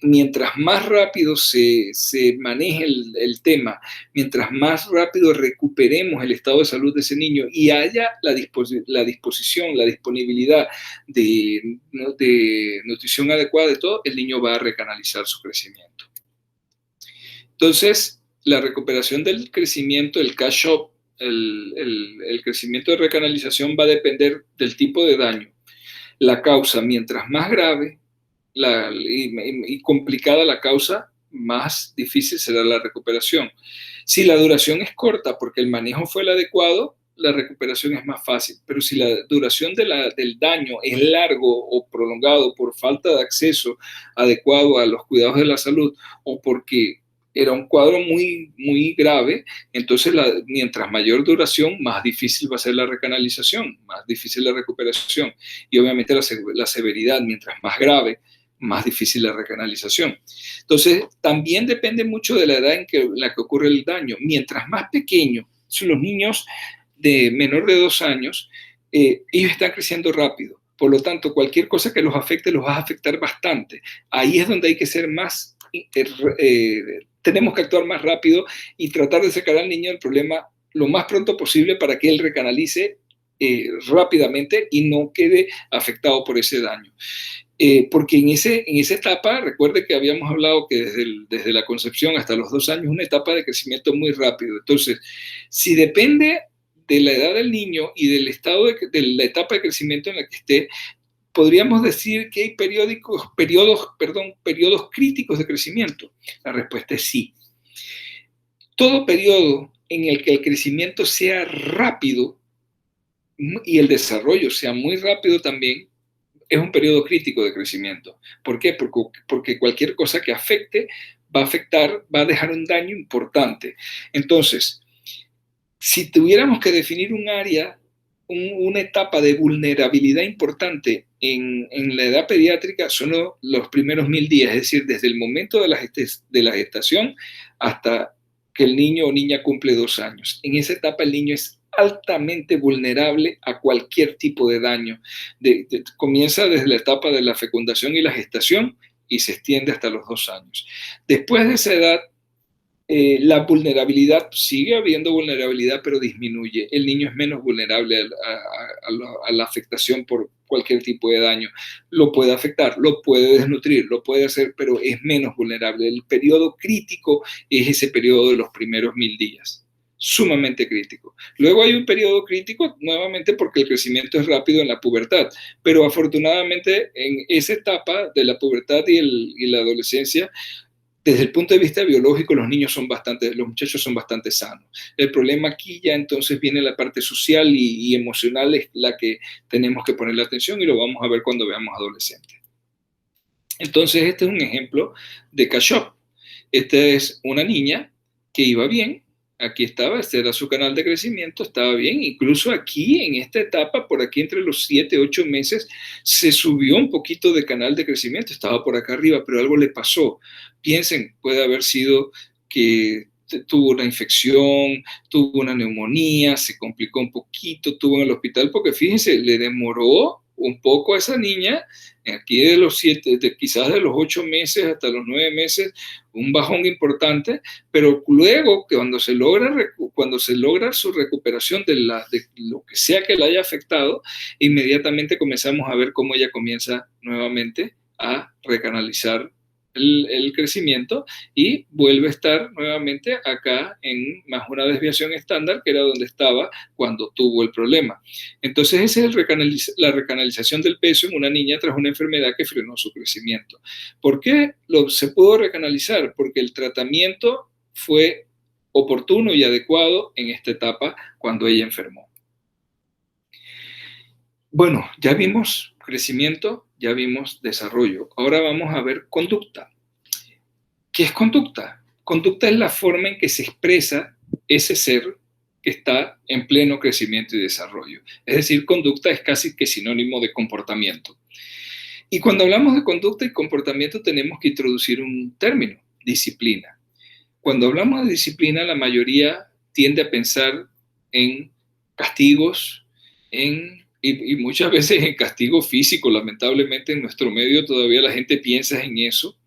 Mientras más rápido se maneje el tema, mientras más rápido recuperemos el estado de salud de ese niño y haya la disposición, la disponibilidad de nutrición adecuada de todo, el niño va a recanalizar su crecimiento. Entonces, la recuperación del crecimiento, el catch-up, el crecimiento de recanalización va a depender del tipo de daño. La causa, mientras más grave y complicada la causa, más difícil será la recuperación. Si la duración es corta porque el manejo fue el adecuado, la recuperación es más fácil. Pero si la duración del daño es largo o prolongado por falta de acceso adecuado a los cuidados de la salud, o porque era un cuadro muy, muy grave, entonces mientras mayor duración, más difícil va a ser la recanalización, más difícil la recuperación. Y obviamente la severidad, mientras más grave, más difícil la recanalización. Entonces, también depende mucho de la edad en la que ocurre el daño. Mientras más pequeño son los niños de menor de 2 años, ellos están creciendo rápido. Por lo tanto, cualquier cosa que los afecte los va a afectar bastante. Ahí es donde hay que ser más, tenemos que actuar más rápido y tratar de sacar al niño del problema lo más pronto posible para que él recanalice rápidamente y no quede afectado por ese daño. Porque en esa etapa, recuerde que habíamos hablado que desde la concepción hasta los 2 años es una etapa de crecimiento muy rápido. Entonces, si depende de la edad del niño y del estado de la etapa de crecimiento en la que esté, podríamos decir que hay periodos críticos de crecimiento. La respuesta es sí. Todo periodo en el que el crecimiento sea rápido y el desarrollo sea muy rápido también, es un periodo crítico de crecimiento. ¿Por qué? Porque cualquier cosa que afecte va a dejar un daño importante. Entonces, si tuviéramos que definir un área, una etapa de vulnerabilidad importante en la edad pediátrica, son los primeros 1000 días, es decir, desde el momento de la gestación hasta que el niño o niña cumple 2 años. En esa etapa el niño es altamente vulnerable a cualquier tipo de daño. Comienza desde la etapa de la fecundación y la gestación, y se extiende hasta los 2 años. Después de esa edad, la vulnerabilidad, sigue habiendo vulnerabilidad, pero disminuye. El niño es menos vulnerable a la afectación por cualquier tipo de daño. Lo puede afectar, lo puede desnutrir, lo puede hacer, pero es menos vulnerable. El periodo crítico es ese periodo de los primeros 1000 días. Sumamente crítico. Luego hay un periodo crítico nuevamente porque el crecimiento es rápido en la pubertad, pero afortunadamente en esa etapa de la pubertad y la adolescencia, desde el punto de vista biológico, los muchachos son bastante sanos. El problema aquí ya entonces viene la parte social y emocional, es la que tenemos que poner la atención y lo vamos a ver cuando veamos adolescentes. Entonces, este es un ejemplo de Kashop. Esta es una niña que iba bien, aquí estaba, este era su canal de crecimiento, estaba bien, incluso aquí en esta etapa, por aquí entre los 7, 8 meses, se subió un poquito de canal de crecimiento, estaba por acá arriba, pero algo le pasó. Piensen, puede haber sido que tuvo una infección, tuvo una neumonía, se complicó un poquito, estuvo en el hospital, porque fíjense, le demoró un poco a esa niña, aquí de los 7, quizás de los 8 meses hasta los 9 meses, un bajón importante, pero luego cuando se logra su recuperación de lo que sea que la haya afectado, inmediatamente comenzamos a ver cómo ella comienza nuevamente a recanalizar el crecimiento y vuelve a estar nuevamente acá en más una desviación estándar, que era donde estaba cuando tuvo el problema. Entonces, esa es la recanalización del peso en una niña tras una enfermedad que frenó su crecimiento. ¿Por qué se pudo recanalizar? Porque el tratamiento fue oportuno y adecuado en esta etapa cuando ella enfermó. Bueno, ya vimos crecimiento, ya vimos desarrollo. Ahora vamos a ver conducta. ¿Qué es conducta? Conducta es la forma en que se expresa ese ser que está en pleno crecimiento y desarrollo. Es decir, conducta es casi que sinónimo de comportamiento. Y cuando hablamos de conducta y comportamiento tenemos que introducir un término, disciplina. Cuando hablamos de disciplina, la mayoría tiende a pensar en castigos, y muchas veces en castigo físico. Lamentablemente en nuestro medio todavía la gente piensa en eso.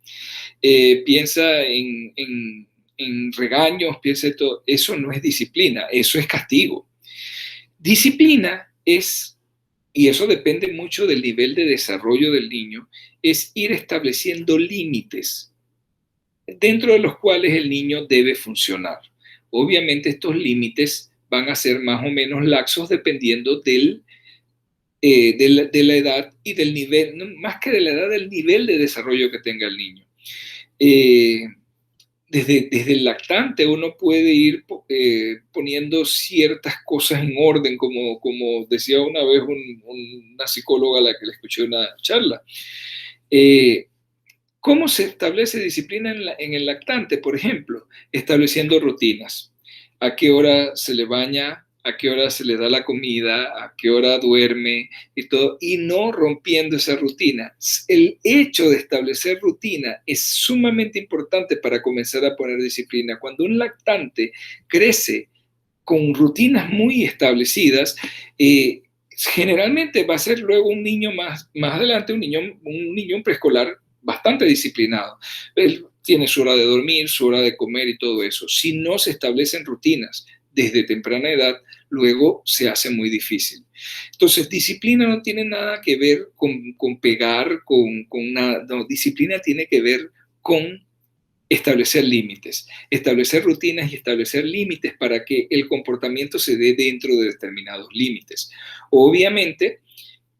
Piensa en regaños, piensa en todo. Eso no es disciplina, eso es castigo. Disciplina es, y eso depende mucho del nivel de desarrollo del niño, es ir estableciendo límites dentro de los cuales el niño debe funcionar. Obviamente estos límites van a ser más o menos laxos dependiendo de la edad y del nivel, no, más que de la edad, del nivel de desarrollo que tenga el niño. Desde el lactante uno puede ir poniendo ciertas cosas en orden, como decía una vez una psicóloga a la que le escuché una charla. ¿Cómo se establece disciplina en el lactante? Por ejemplo, estableciendo rutinas. ¿A qué hora se le baña? ¿A qué hora se le da la comida? ¿A qué hora duerme? Y todo, y no rompiendo esa rutina. El hecho de establecer rutina es sumamente importante para comenzar a poner disciplina. Cuando un lactante crece con rutinas muy establecidas, generalmente va a ser luego un niño más adelante, un niño preescolar bastante disciplinado. Él tiene su hora de dormir, su hora de comer y todo eso. Si no se establecen rutinas desde temprana edad, luego se hace muy difícil. Entonces, disciplina no tiene nada que ver con pegar, con nada. No, disciplina tiene que ver con establecer límites, establecer rutinas y establecer límites para que el comportamiento se dé dentro de determinados límites. Obviamente,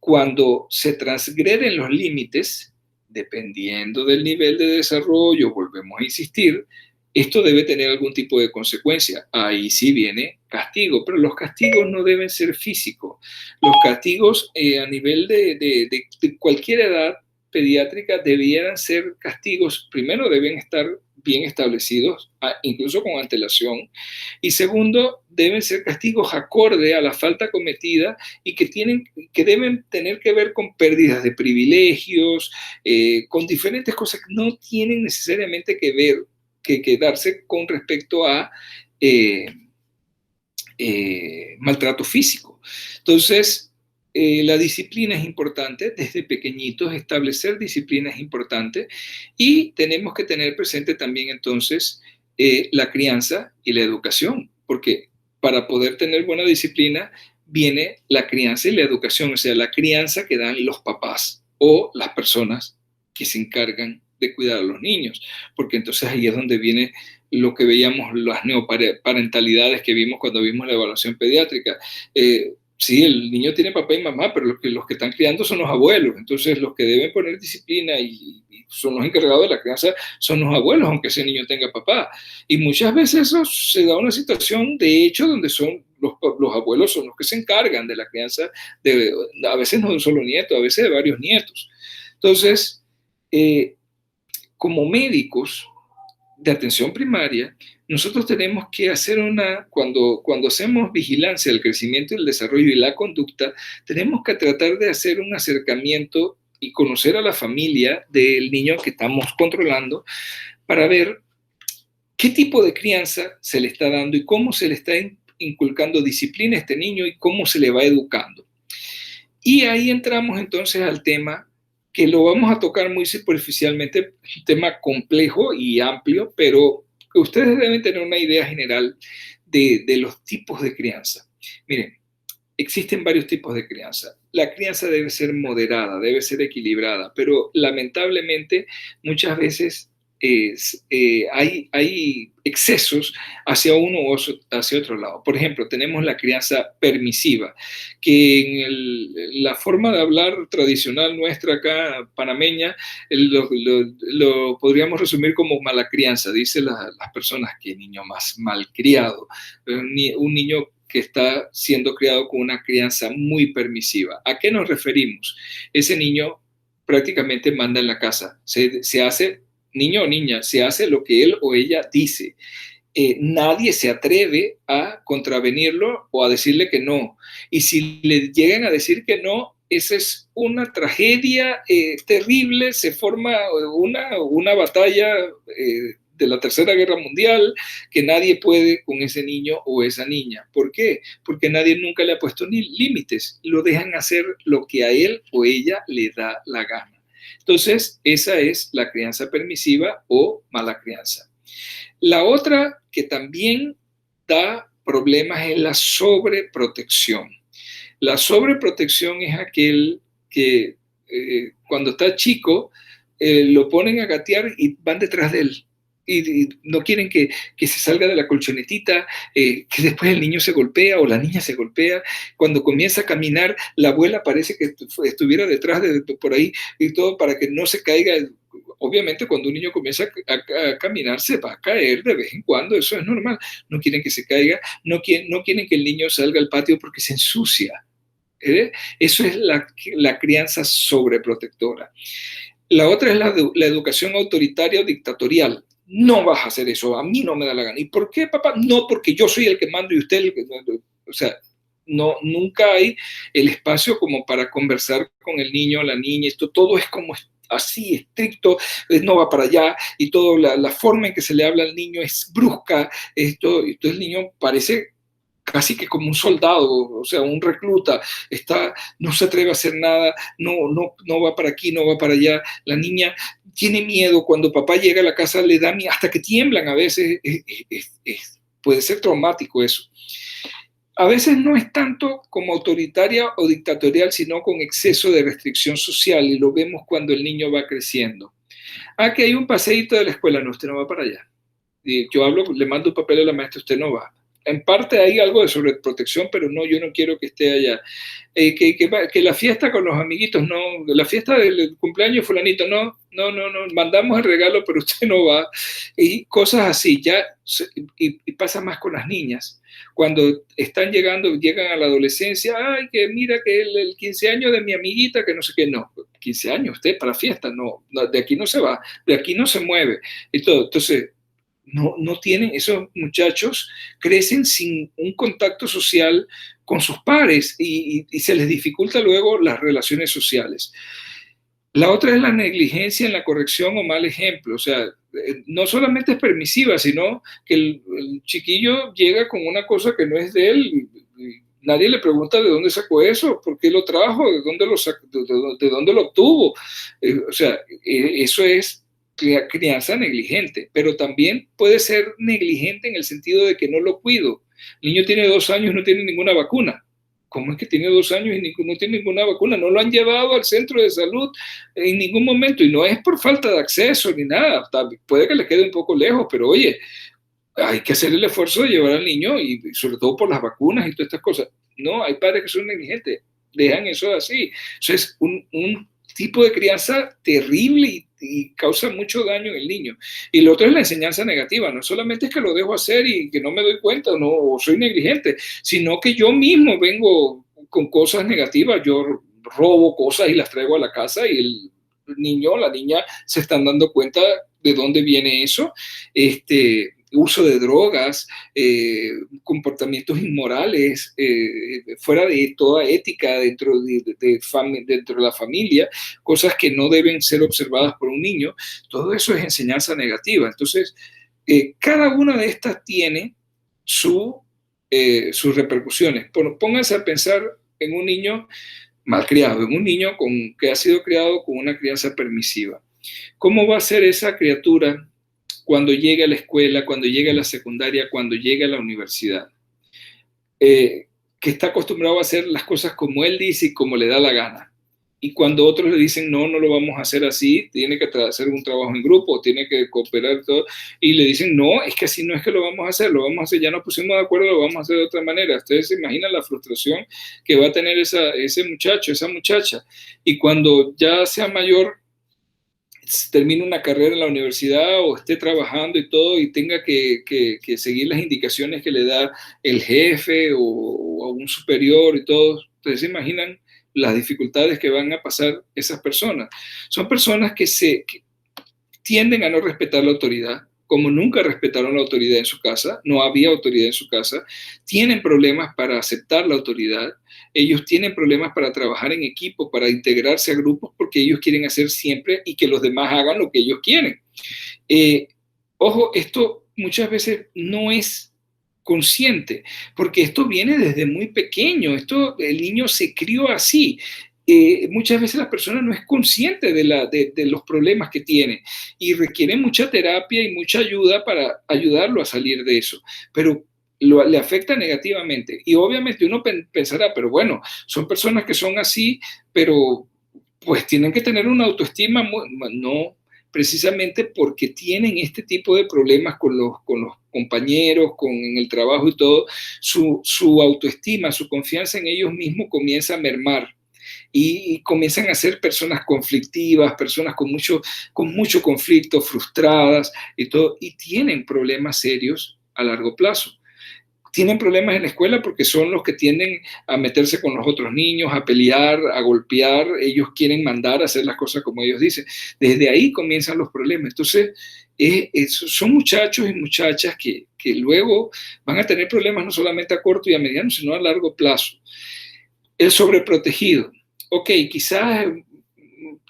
cuando se transgreden los límites, dependiendo del nivel de desarrollo, volvemos a insistir, esto debe tener algún tipo de consecuencia. Ahí sí viene castigo, pero los castigos no deben ser físicos. Los castigos a nivel de cualquier edad pediátrica debieran ser castigos, primero deben estar bien establecidos, incluso con antelación, y segundo, deben ser castigos acorde a la falta cometida y que deben tener que ver con pérdidas de privilegios, con diferentes cosas que no tienen necesariamente que ver, que darse con respecto a maltrato físico. Entonces, la disciplina es importante, desde pequeñitos establecer disciplina es importante y tenemos que tener presente también entonces la crianza y la educación, porque para poder tener buena disciplina viene la crianza y la educación, o sea, la crianza que dan los papás o las personas que se encargan de cuidar a los niños, porque entonces ahí es donde viene lo que veíamos, las neoparentalidades que vimos cuando vimos la evaluación pediátrica. Sí, el niño tiene papá y mamá, pero los que están criando son los abuelos. Entonces, los que deben poner disciplina y son los encargados de la crianza son los abuelos, aunque ese niño tenga papá. Y muchas veces eso se da una situación, de hecho, donde son los abuelos son los que se encargan de la crianza, a veces no de un solo nieto, a veces de varios nietos. Entonces, eh, como médicos de atención primaria, nosotros tenemos que hacer cuando hacemos vigilancia del crecimiento y el desarrollo y la conducta, tenemos que tratar de hacer un acercamiento y conocer a la familia del niño que estamos controlando para ver qué tipo de crianza se le está dando y cómo se le está inculcando disciplina a este niño y cómo se le va educando. Y ahí entramos entonces al tema que lo vamos a tocar muy superficialmente, un tema complejo y amplio, pero que ustedes deben tener una idea general de los tipos de crianza. Miren, existen varios tipos de crianza. La crianza debe ser moderada, debe ser equilibrada, pero lamentablemente muchas veces hay excesos hacia uno o hacia otro lado. Por ejemplo, tenemos la crianza permisiva, que en la forma de hablar tradicional nuestra acá, panameña, lo podríamos resumir como mala crianza. Dicen las personas que niño más malcriado, un niño que está siendo criado con una crianza muy permisiva. ¿A qué nos referimos? Ese niño prácticamente manda en la casa, se hace niño o niña, se hace lo que él o ella dice. Nadie se atreve a contravenirlo o a decirle que no. Y si le llegan a decir que no, esa es una tragedia terrible, se forma una batalla de la Tercera Guerra Mundial que nadie puede con ese niño o esa niña. ¿Por qué? Porque nadie nunca le ha puesto ni límites, lo dejan hacer lo que a él o ella le da la gana. Entonces, esa es la crianza permisiva o mala crianza. La otra que también da problemas es la sobreprotección. La sobreprotección es aquel que cuando está chico lo ponen a gatear y van detrás de él. Y no quieren que se salga de la colchonetita, que después el niño se golpea o la niña se golpea. Cuando comienza a caminar, la abuela parece que estuviera detrás por ahí y todo para que no se caiga. Obviamente cuando un niño comienza a caminar se va a caer de vez en cuando, eso es normal. No quieren que se caiga, no quieren que el niño salga al patio porque se ensucia. Eso es la crianza sobreprotectora. La otra es la educación autoritaria o dictatorial. No vas a hacer eso, a mí no me da la gana. ¿Y por qué, papá? No, porque yo soy el que mando y usted el que... O sea, no, nunca hay el espacio como para conversar con el niño o la niña. Esto todo es como así, estricto, no va para allá y todo, la forma en que se le habla al niño es brusca. Entonces el niño parece casi que como un soldado, o sea, un recluta, no se atreve a hacer nada, no va para aquí, no va para allá. La niña tiene miedo, cuando papá llega a la casa le da miedo, hasta que tiemblan a veces, puede ser traumático eso. A veces no es tanto como autoritaria o dictatorial, sino con exceso de restricción social, y lo vemos cuando el niño va creciendo. Que hay un paseíto de la escuela, no, usted no va para allá. Y yo le mando un papel a la maestra, usted no va. En parte hay algo de sobreprotección, pero no, yo no quiero que esté allá. Que la fiesta con los amiguitos, no, la fiesta del cumpleaños fulanito, no, mandamos el regalo, pero usted no va. Y cosas así, y pasa más con las niñas. Cuando llegan a la adolescencia, ay, que mira que el 15 años de mi amiguita, que no sé qué, no, 15 años, usted para fiesta, no, de aquí no se va, de aquí no se mueve, y todo. Entonces, no tienen, esos muchachos crecen sin un contacto social con sus pares y se les dificulta luego las relaciones sociales. La otra es la negligencia en la corrección o mal ejemplo. O sea, no solamente es permisiva, sino que el chiquillo llega con una cosa que no es de él. nadie le pregunta de dónde sacó eso, por qué lo trajo, de dónde lo, de dónde lo obtuvo. O sea, eso es crianza negligente, pero también puede ser negligente en el sentido de que no lo cuido. El niño tiene 2 años y no tiene ninguna vacuna. ¿Cómo es que tiene 2 años y no tiene ninguna vacuna? No lo han llevado al centro de salud en ningún momento, y no es por falta de acceso ni nada. Puede que le quede un poco lejos, pero oye, hay que hacer el esfuerzo de llevar al niño, y sobre todo por las vacunas y todas estas cosas. No, hay padres que son negligentes, dejan eso así. Eso es un tipo de crianza terrible y causa mucho daño en el niño. Y lo otro es la enseñanza negativa. No solamente es que lo dejo hacer y que no me doy cuenta, no, o soy negligente, sino que yo mismo vengo con cosas negativas. Yo robo cosas y las traigo a la casa, y el niño o la niña se están dando cuenta de dónde viene eso. Uso de drogas, comportamientos inmorales, fuera de toda ética dentro dentro de la familia, cosas que no deben ser observadas por un niño. Todo eso es enseñanza negativa. Entonces, cada una de estas tiene sus repercusiones. Pónganse a pensar en un niño malcriado, en un niño que ha sido criado con una crianza permisiva. ¿Cómo va a ser esa criatura cuando llegue a la escuela, cuando llegue a la secundaria, cuando llegue a la universidad? Que está acostumbrado a hacer las cosas como él dice y como le da la gana. Y cuando otros le dicen, no, no lo vamos a hacer así, tiene que hacer un trabajo en grupo, tiene que cooperar todo, y le dicen, no, es que así no es que lo vamos a hacer, lo vamos a hacer, ya nos pusimos de acuerdo, lo vamos a hacer de otra manera. Ustedes se imaginan la frustración que va a tener ese muchacho, esa muchacha. Y cuando ya sea mayor, termine una carrera en la universidad o esté trabajando y todo, y tenga que seguir las indicaciones que le da el jefe o un superior y todo, ustedes se imaginan las dificultades que van a pasar esas personas. Son personas que tienden a no respetar la autoridad, como nunca respetaron la autoridad en su casa, no había autoridad en su casa, tienen problemas para aceptar la autoridad, ellos tienen problemas para trabajar en equipo, para integrarse a grupos, porque ellos quieren hacer siempre y que los demás hagan lo que ellos quieren. Ojo, esto muchas veces no es consciente, porque esto viene desde muy pequeño, el niño se crió así. Muchas veces la persona no es consciente de los problemas que tiene, y requiere mucha terapia y mucha ayuda para ayudarlo a salir de eso, pero le afecta negativamente. Y obviamente uno pensará, pero bueno, son personas que son así, pero pues tienen que tener una autoestima no, precisamente porque tienen este tipo de problemas con los compañeros, en el trabajo y todo, su autoestima, su confianza en ellos mismos comienza a mermar, y comienzan a ser personas conflictivas, personas con mucho conflicto, frustradas y todo, y tienen problemas serios a largo plazo. Tienen problemas en la escuela porque son los que tienden a meterse con los otros niños, a pelear, a golpear. Ellos quieren mandar a hacer las cosas como ellos dicen. Desde ahí comienzan los problemas. Entonces, son muchachos y muchachas que luego van a tener problemas no solamente a corto y a mediano, sino a largo plazo. El sobreprotegido. Ok, quizás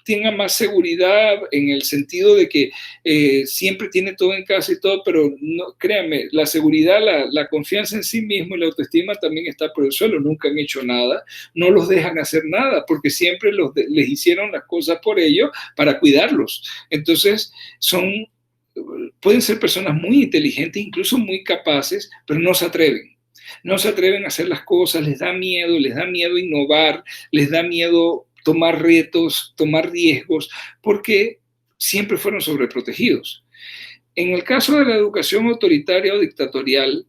tenga más seguridad en el sentido de que siempre tiene todo en casa y todo, pero no, créanme, la seguridad, la confianza en sí mismo y la autoestima también está por el suelo. Nunca han hecho nada, no los dejan hacer nada, porque siempre les hicieron las cosas por ellos para cuidarlos. Entonces, pueden ser personas muy inteligentes, incluso muy capaces, pero no se atreven. No se atreven a hacer las cosas, les da miedo innovar, les da miedo tomar retos, tomar riesgos, porque siempre fueron sobreprotegidos. En el caso de la educación autoritaria o dictatorial,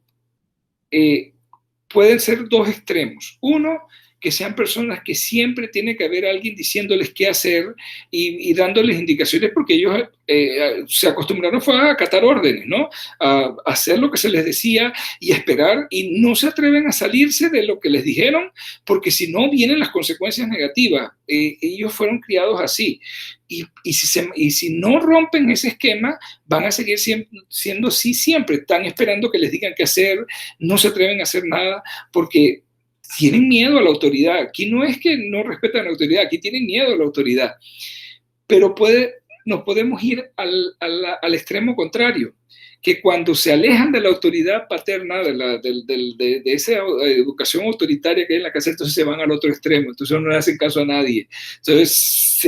pueden ser dos extremos. Uno, que sean personas que siempre tiene que haber alguien diciéndoles qué hacer y dándoles indicaciones, porque ellos se acostumbraron a acatar órdenes, ¿no? A hacer lo que se les decía y esperar, y no se atreven a salirse de lo que les dijeron, porque si no vienen las consecuencias negativas. Ellos fueron criados así. Y si no rompen ese esquema, van a seguir siendo así siempre. Están esperando que les digan qué hacer, no se atreven a hacer nada, porque tienen miedo a la autoridad. Aquí no es que no respetan la autoridad, aquí tienen miedo a la autoridad. Pero nos podemos ir al extremo contrario, que cuando se alejan de la autoridad paterna, de esa educación autoritaria que hay en la casa, entonces se van al otro extremo, entonces no le hacen caso a nadie. Entonces,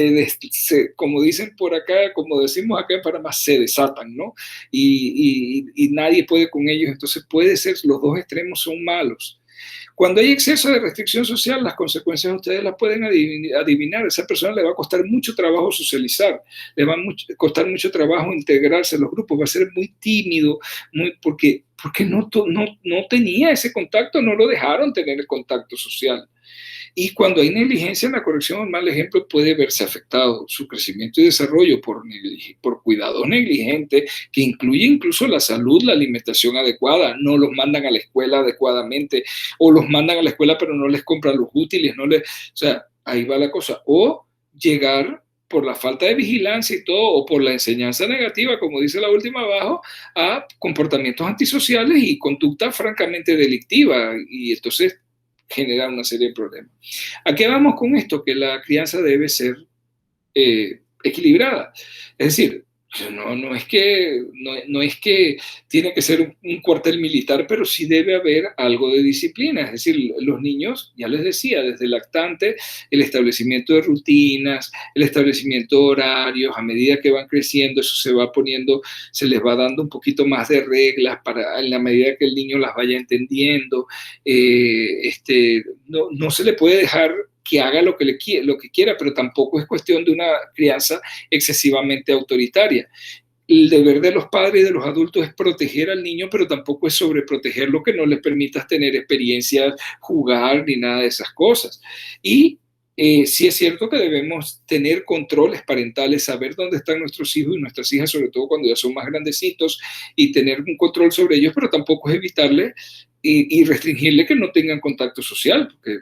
como dicen por acá, como decimos acá en Panamá, se desatan, ¿no? Y nadie puede con ellos, entonces puede ser, los dos extremos son malos. Cuando hay exceso de restricción social, las consecuencias ustedes las pueden adivinar. A esa persona le va a costar mucho trabajo socializar, le va a costar mucho trabajo integrarse en los grupos, va a ser muy tímido, porque no tenía ese contacto, no lo dejaron tener el contacto social. Y cuando hay negligencia en la corrección, un mal ejemplo puede verse afectado su crecimiento y desarrollo por cuidados negligentes, que incluye incluso la salud, la alimentación adecuada. No los mandan a la escuela adecuadamente, o los mandan a la escuela pero no les compran los útiles, o sea, ahí va la cosa. O llegar por la falta de vigilancia y todo, o por la enseñanza negativa, como dice la última abajo, a comportamientos antisociales y conducta francamente delictiva. Y entonces generar una serie de problemas. ¿A qué vamos con esto? Que la crianza debe ser equilibrada. Es decir, no es que tiene que ser un cuartel militar, pero sí debe haber algo de disciplina. Es decir, los niños, ya les decía, desde lactante, el establecimiento de rutinas, el establecimiento de horarios, a medida que van creciendo, eso se va poniendo, se les va dando un poquito más de reglas en la medida que el niño las vaya entendiendo. No se le puede dejar que haga lo que quiera, pero tampoco es cuestión de una crianza excesivamente autoritaria. El deber de los padres y de los adultos es proteger al niño, pero tampoco es sobreprotegerlo, que no le permitas tener experiencias, jugar, ni nada de esas cosas. Y sí es cierto que debemos tener controles parentales, saber dónde están nuestros hijos y nuestras hijas, sobre todo cuando ya son más grandecitos, y tener un control sobre ellos, pero tampoco es evitarle y restringirle que no tengan contacto social, porque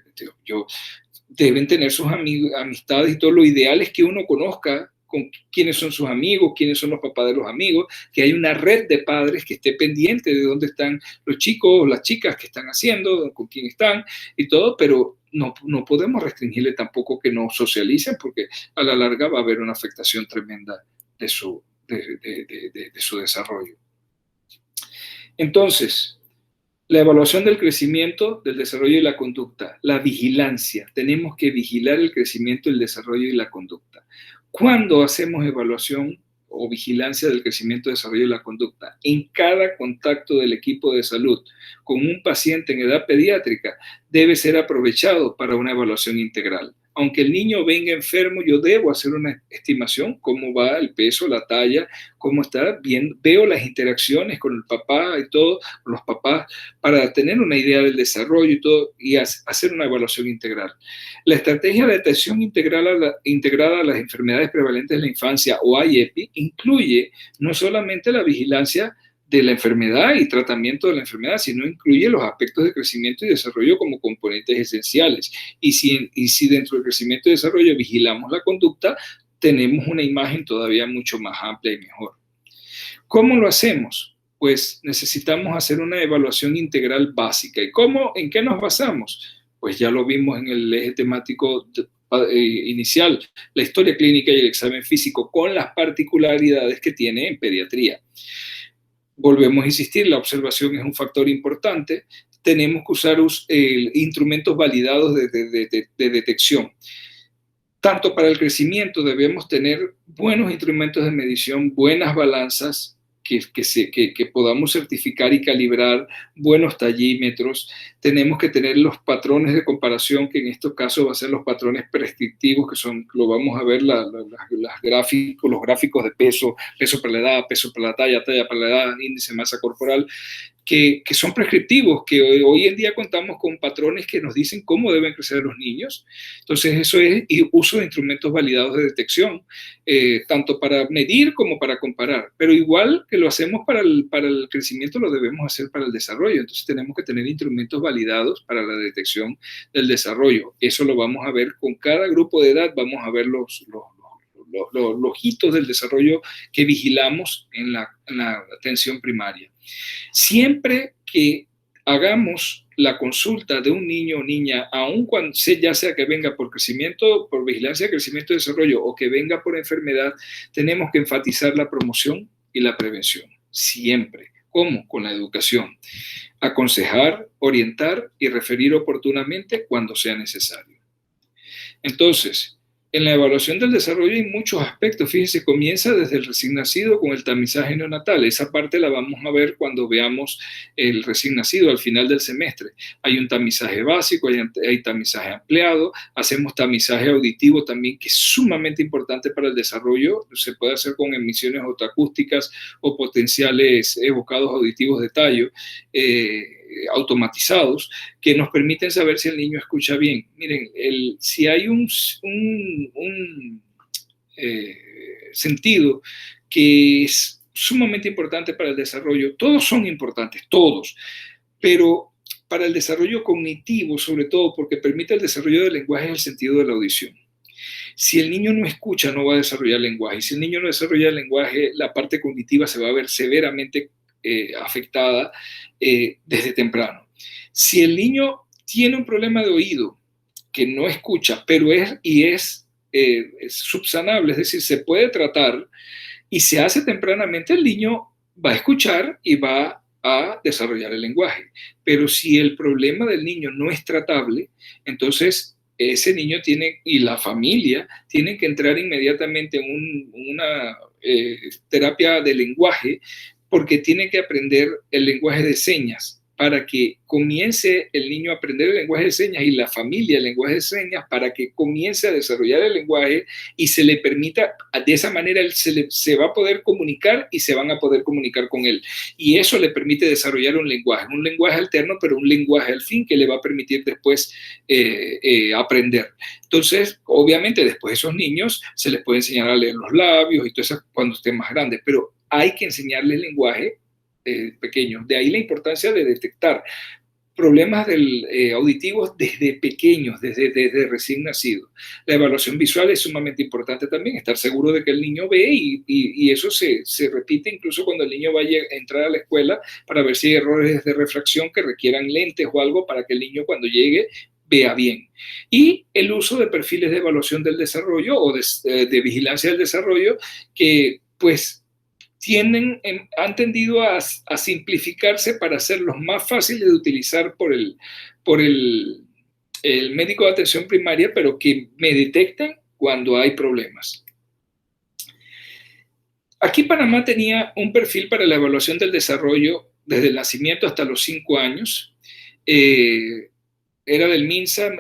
deben tener sus amistades y todo. Lo ideal es que uno conozca con quiénes son sus amigos, quiénes son los papás de los amigos, que hay una red de padres que esté pendiente de dónde están los chicos o las chicas que están haciendo, con quién están y todo, pero no podemos restringirle tampoco que no socialicen, porque a la larga va a haber una afectación tremenda de su desarrollo. Entonces, la evaluación del crecimiento, del desarrollo y la conducta. La vigilancia. Tenemos que vigilar el crecimiento, el desarrollo y la conducta. ¿Cuándo hacemos evaluación o vigilancia del crecimiento, desarrollo y la conducta? En cada contacto del equipo de salud con un paciente en edad pediátrica debe ser aprovechado para una evaluación integral. Aunque el niño venga enfermo, yo debo hacer una estimación, cómo va el peso, la talla, cómo está, bien, veo las interacciones con el papá y todo, con los papás, para tener una idea del desarrollo y todo, y hacer una evaluación integral. La estrategia de atención integrada a las enfermedades prevalentes en la infancia, o IEPI, incluye no solamente la vigilancia de la enfermedad y tratamiento de la enfermedad, sino incluye los aspectos de crecimiento y desarrollo como componentes esenciales. Y si dentro del crecimiento y desarrollo vigilamos la conducta, tenemos una imagen todavía mucho más amplia y mejor. ¿Cómo lo hacemos? Pues necesitamos hacer una evaluación integral básica. ¿Y en qué nos basamos? Pues ya lo vimos en el eje temático inicial, la historia clínica y el examen físico, con las particularidades que tiene en pediatría. Volvemos a insistir, la observación es un factor importante. Tenemos que usar instrumentos validados de detección. Tanto para el crecimiento debemos tener buenos instrumentos de medición, buenas balanzas, que podamos certificar y calibrar, buenos tallímetros. Tenemos que tener los patrones de comparación, que en estos casos van a ser los patrones prescriptivos, que lo vamos a ver, los gráficos de peso para la edad, peso para la talla, talla para la edad, índice de masa corporal, que son prescriptivos, que hoy en día contamos con patrones que nos dicen cómo deben crecer los niños. Entonces, eso es uso de instrumentos validados de detección, tanto para medir como para comparar. Pero igual que lo hacemos para el crecimiento, lo debemos hacer para el desarrollo. Entonces, tenemos que tener instrumentos validados para la detección del desarrollo. Eso lo vamos a ver con cada grupo de edad, vamos a ver los hitos del desarrollo que vigilamos en la atención primaria. Siempre que hagamos la consulta de un niño o niña, aun cuando ya sea que venga por crecimiento, por vigilancia, crecimiento y desarrollo, o que venga por enfermedad, tenemos que enfatizar la promoción y la prevención. siempre. ¿Cómo? Con la educación. Aconsejar, orientar y referir oportunamente cuando sea necesario. Entonces, en la evaluación del desarrollo hay muchos aspectos. Fíjense, comienza desde el recién nacido con el tamizaje neonatal. Esa parte la vamos a ver cuando veamos el recién nacido al final del semestre. Hay un tamizaje básico, hay tamizaje ampliado, hacemos tamizaje auditivo también, que es sumamente importante para el desarrollo. Se puede hacer con emisiones autoacústicas o potenciales evocados auditivos de tallo. Automatizados que nos permiten saber si el niño escucha bien. Miren, si hay un sentido que es sumamente importante para el desarrollo, todos son importantes, todos, pero para el desarrollo cognitivo, sobre todo porque permite el desarrollo del lenguaje, es el sentido de la audición. Si el niño no escucha, no va a desarrollar el lenguaje. Y si el niño no desarrolla el lenguaje, la parte cognitiva se va a ver severamente afectada desde temprano. Si el niño tiene un problema de oído que no escucha, pero es subsanable, es decir, se puede tratar y se hace tempranamente, el niño va a escuchar y va a desarrollar el lenguaje. Pero si el problema del niño no es tratable, entonces ese niño tiene, y la familia, tienen que entrar inmediatamente en una terapia de lenguaje, porque tiene que aprender el lenguaje de señas para que comience el niño a aprender el lenguaje de señas y la familia el lenguaje de señas para que comience a desarrollar el lenguaje y se le permita, de esa manera él se va a poder comunicar y se van a poder comunicar con él. Y eso le permite desarrollar un lenguaje alterno, pero un lenguaje al fin que le va a permitir después aprender. Entonces, obviamente, después a esos niños se les puede enseñar a leer los labios y todo eso cuando estén más grandes, pero hay que enseñarles lenguaje pequeños. De ahí la importancia de detectar problemas auditivos desde pequeños, desde recién nacido. La evaluación visual es sumamente importante también, estar seguro de que el niño ve y eso se repite incluso cuando el niño vaya a entrar a la escuela para ver si hay errores de refracción que requieran lentes o algo para que el niño cuando llegue vea bien. Y el uso de perfiles de evaluación del desarrollo o de vigilancia del desarrollo que pues han tendido a simplificarse para hacerlos más fáciles de utilizar por el médico de atención primaria, pero que me detecten cuando hay problemas. Aquí Panamá tenía un perfil para la evaluación del desarrollo desde el nacimiento hasta los 5 años. Era del MINSA,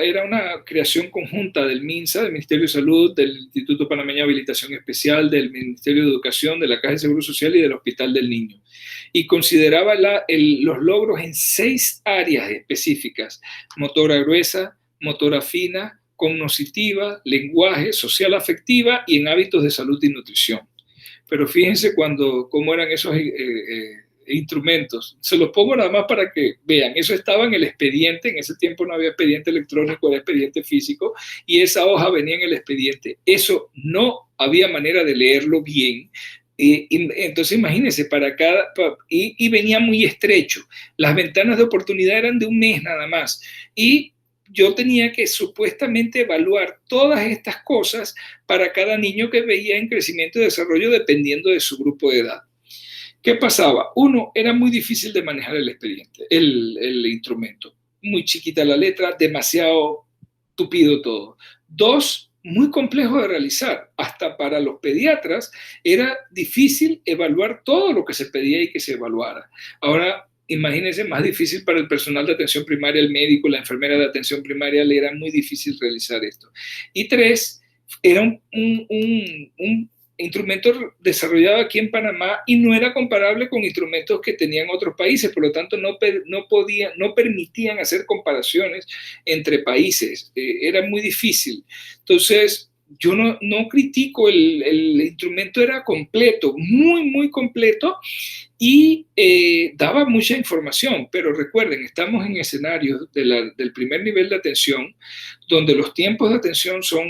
era una creación conjunta del MINSA, del Ministerio de Salud, del Instituto Panameño de Habilitación Especial, del Ministerio de Educación, de la Caja de Seguro Social y del Hospital del Niño. Y consideraba los logros en 6 áreas específicas: motora gruesa, motora fina, cognitiva, lenguaje, social afectiva y en hábitos de salud y nutrición. Pero fíjense cómo eran esos instrumentos. Se los pongo nada más para que vean. Eso estaba en el expediente. En ese tiempo no había expediente electrónico, era expediente físico, y esa hoja venía en el expediente. Eso no había manera de leerlo bien. Entonces imagínense, y venía muy estrecho. Las ventanas de oportunidad eran de 1 mes nada más. Y yo tenía que supuestamente evaluar todas estas cosas para cada niño que veía en crecimiento y desarrollo dependiendo de su grupo de edad. ¿Qué pasaba? 1, era muy difícil de manejar el expediente, el instrumento. Muy chiquita la letra, demasiado tupido todo. 2, muy complejo de realizar. Hasta para los pediatras era difícil evaluar todo lo que se pedía y que se evaluara. Ahora, imagínense, más difícil para el personal de atención primaria, el médico, la enfermera de atención primaria, le era muy difícil realizar esto. Y 3, era un instrumento desarrollado aquí en Panamá y no era comparable con instrumentos que tenían otros países, por lo tanto no permitían hacer comparaciones entre países, era muy difícil. Entonces, yo no critico, el instrumento era completo, muy completo, y daba mucha información, pero recuerden, estamos en escenarios del primer nivel de atención, donde los tiempos de atención son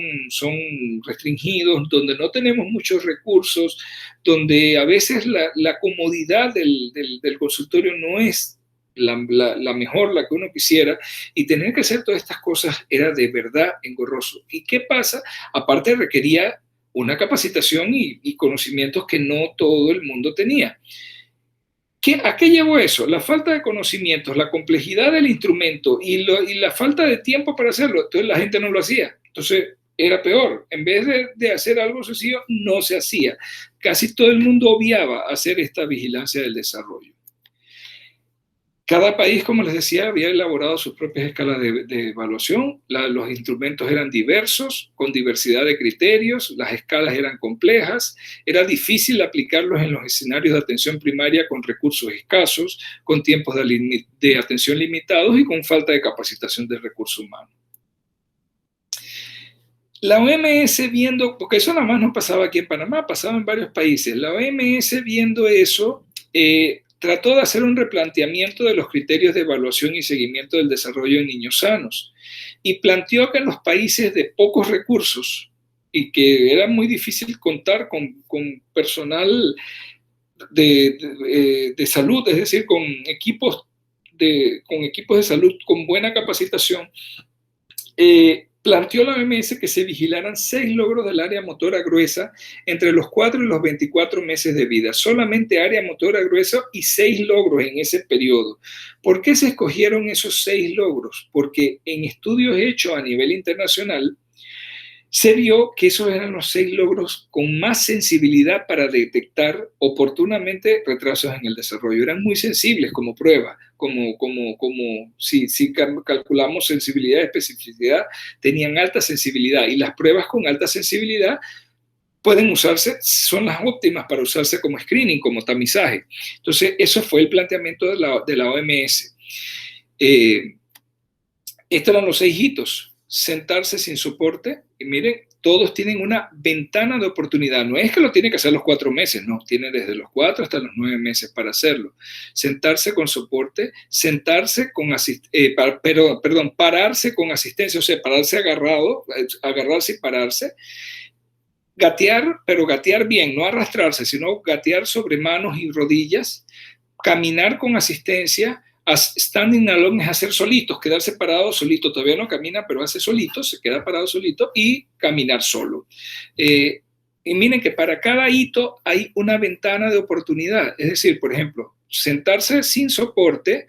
restringidos, donde no tenemos muchos recursos, donde a veces la comodidad del consultorio no es la mejor, la que uno quisiera, y tener que hacer todas estas cosas era de verdad engorroso. ¿Y qué pasa? Aparte requería una capacitación y conocimientos que no todo el mundo tenía. ¿A qué llevó eso? La falta de conocimientos, la complejidad del instrumento y la falta de tiempo para hacerlo. Entonces la gente no lo hacía. Entonces era peor. En vez de hacer algo sencillo, no se hacía. Casi todo el mundo obviaba hacer esta vigilancia del desarrollo. Cada país, como les decía, había elaborado sus propias escalas de evaluación. Los instrumentos eran diversos, con diversidad de criterios, las escalas eran complejas, era difícil aplicarlos en los escenarios de atención primaria con recursos escasos, con tiempos de atención limitados y con falta de capacitación del recurso humano. La OMS viendo, porque eso nada más no pasaba aquí en Panamá, pasaba en varios países, la OMS viendo eso, trató de hacer un replanteamiento de los criterios de evaluación y seguimiento del desarrollo en niños sanos y planteó que en los países de pocos recursos y que era muy difícil contar con personal de salud, es decir, con equipos de salud con buena capacitación, planteó la OMS que se vigilaran 6 logros del área motora gruesa entre los 4 y los 24 meses de vida. Solamente área motora gruesa y 6 logros en ese periodo. ¿Por qué se escogieron esos 6 logros? Porque en estudios hechos a nivel internacional, se vio que esos eran los 6 logros con más sensibilidad para detectar oportunamente retrasos en el desarrollo. Eran muy sensibles como prueba, si calculamos sensibilidad y especificidad, tenían alta sensibilidad y las pruebas con alta sensibilidad pueden usarse, son las óptimas para usarse como screening, como tamizaje. Entonces, eso fue el planteamiento de la OMS. Estos eran los 6 hitos. Sentarse sin soporte, y miren, todos tienen una ventana de oportunidad, no es que lo tienen que hacer los 4 meses, no, tienen desde los 4 hasta los 9 meses para hacerlo. Sentarse con soporte, pararse con asistencia, o sea, pararse agarrarse y pararse, gatear, pero gatear bien, no arrastrarse, sino gatear sobre manos y rodillas, caminar con asistencia. Standing alone es hacer solitos, quedarse parado solito, todavía no camina, pero hace solito, se queda parado solito y caminar solo. Y miren que para cada hito hay una ventana de oportunidad, es decir, por ejemplo, sentarse sin soporte,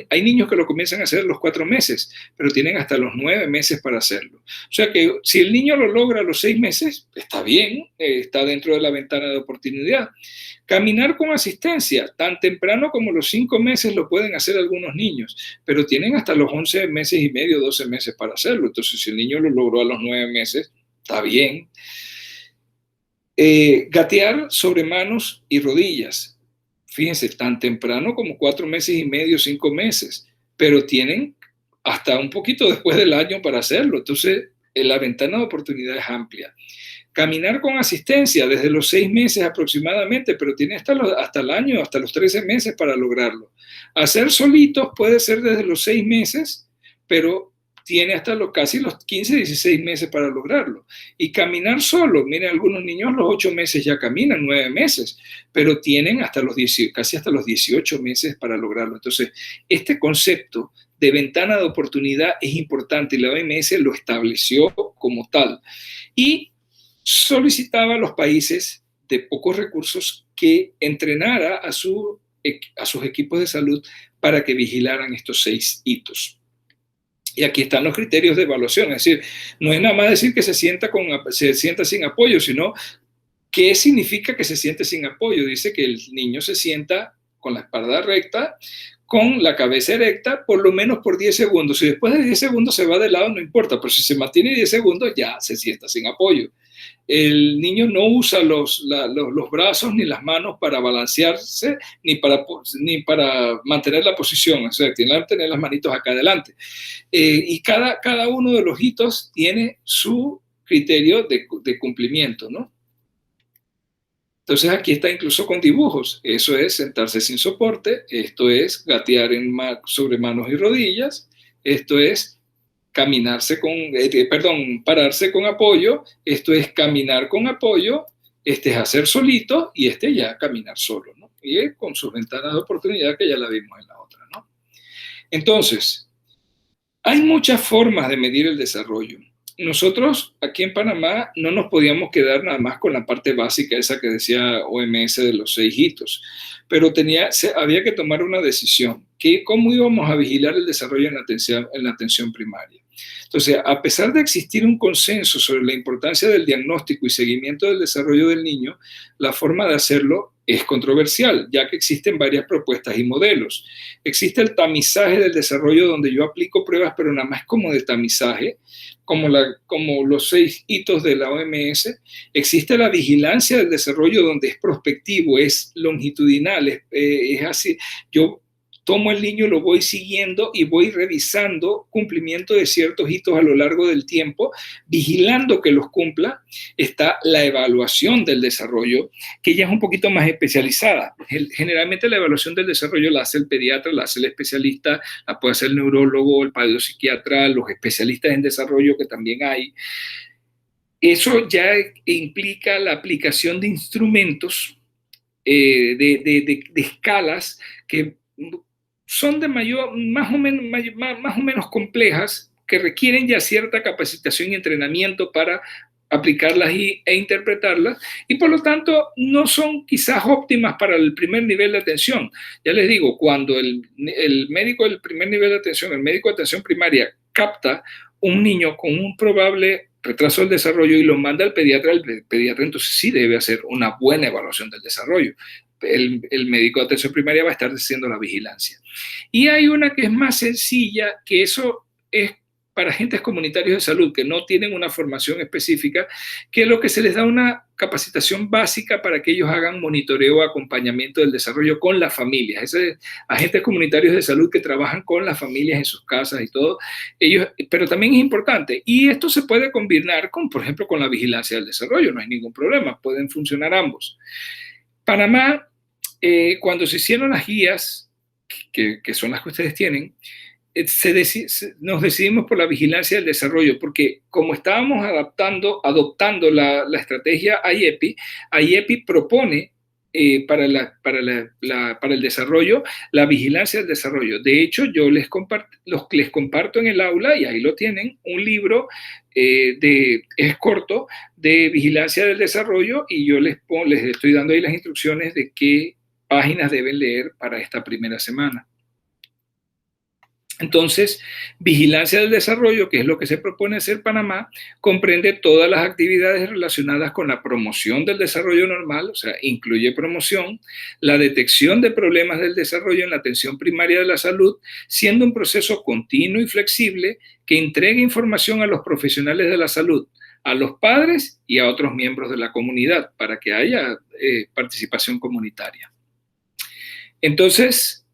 hay niños que lo comienzan a hacer a los 4 meses, pero tienen hasta los 9 meses para hacerlo. O sea que si el niño lo logra a los 6 meses, está bien, está dentro de la ventana de oportunidad. Caminar con asistencia, tan temprano como los 5 meses lo pueden hacer algunos niños, pero tienen hasta los 11 meses y medio, 12 meses para hacerlo. Entonces, si el niño lo logró a los 9 meses, está bien. Gatear sobre manos y rodillas. Fíjense, tan temprano como 4 meses y medio, 5 meses, pero tienen hasta un poquito después del año para hacerlo. Entonces, la ventana de oportunidad es amplia. Caminar con asistencia desde los 6 meses aproximadamente, pero tiene hasta el año, hasta los 13 meses para lograrlo. Hacer solitos puede ser desde los 6 meses, pero tiene hasta casi los 15, 16 meses para lograrlo. Y caminar solo, miren, algunos niños los 8 meses ya caminan, 9 meses, pero tienen casi hasta los 18 meses para lograrlo. Entonces, este concepto de ventana de oportunidad es importante y la OMS lo estableció como tal. Y solicitaba a los países de pocos recursos que entrenara a sus equipos de salud para que vigilaran estos 6 hitos. Y aquí están los criterios de evaluación, es decir, no es nada más decir que se sienta sin apoyo, sino ¿qué significa que se siente sin apoyo? Dice que el niño se sienta con la espalda recta, con la cabeza erecta, por lo menos por 10 segundos. Si después de 10 segundos se va de lado, no importa, pero si se mantiene 10 segundos, ya se sienta sin apoyo. El niño no usa los brazos ni las manos para balancearse ni para mantener la posición, o sea, tiene que tener las manitos acá adelante. Y cada uno de los hitos tiene su criterio de cumplimiento, ¿no? Entonces aquí está incluso con dibujos. Eso es sentarse sin soporte, esto es gatear sobre manos y rodillas, esto es pararse con apoyo, esto es caminar con apoyo, este es hacer solito y este ya caminar solo, ¿no? Y con sus ventanas de oportunidad que ya la vimos en la otra, ¿no? Entonces, hay muchas formas de medir el desarrollo. nosotros aquí en Panamá no nos podíamos quedar nada más con la parte básica, esa que decía OMS de los 6 hitos, pero había que tomar una decisión, cómo íbamos a vigilar el desarrollo en la atención primaria. Entonces, a pesar de existir un consenso sobre la importancia del diagnóstico y seguimiento del desarrollo del niño, la forma de hacerlo es controversial, ya que existen varias propuestas y modelos. Existe el tamizaje del desarrollo, donde yo aplico pruebas, pero nada más como de tamizaje, como los 6 hitos de la OMS. Existe la vigilancia del desarrollo, donde es prospectivo, es longitudinal, es así. Yo tomo el niño, lo voy siguiendo y voy revisando cumplimiento de ciertos hitos a lo largo del tiempo, vigilando que los cumpla. Está la evaluación del desarrollo, que ya es un poquito más especializada. Generalmente la evaluación del desarrollo la hace el pediatra, la hace el especialista, la puede hacer el neurólogo, el pediopsiquiatra, los especialistas en desarrollo que también hay. Eso ya implica la aplicación de instrumentos, de escalas que son de más o menos complejas, que requieren ya cierta capacitación y entrenamiento para aplicarlas e interpretarlas, y por lo tanto no son quizás óptimas para el primer nivel de atención. Ya les digo, cuando el médico del primer nivel de atención, el médico de atención primaria, capta un niño con un probable retraso del desarrollo y lo manda al pediatra, el pediatra entonces sí debe hacer una buena evaluación del desarrollo. El médico de atención primaria va a estar haciendo la vigilancia. Y hay una que es más sencilla, que eso es para agentes comunitarios de salud que no tienen una formación específica, que es lo que se les da una capacitación básica para que ellos hagan monitoreo, acompañamiento del desarrollo con las familias. Esos agentes comunitarios de salud que trabajan con las familias en sus casas y todo, ellos, pero también es importante. Y esto se puede combinar con, por ejemplo, con la vigilancia del desarrollo, no hay ningún problema, pueden funcionar ambos. Panamá, cuando se hicieron las guías, que son las que ustedes tienen, nos decidimos por la vigilancia del desarrollo, porque como estábamos adoptando la estrategia IEPI propone para el desarrollo la vigilancia del desarrollo. De hecho, yo les comparto en el aula, y ahí lo tienen, un libro es corto, de vigilancia del desarrollo, y yo les estoy dando ahí las instrucciones de qué páginas deben leer para esta primera semana. Entonces, vigilancia del desarrollo, que es lo que se propone hacer Panamá, comprende todas las actividades relacionadas con la promoción del desarrollo normal, o sea, incluye promoción, la detección de problemas del desarrollo en la atención primaria de la salud, siendo un proceso continuo y flexible que entregue información a los profesionales de la salud, a los padres y a otros miembros de la comunidad, para que haya participación comunitaria. Entonces,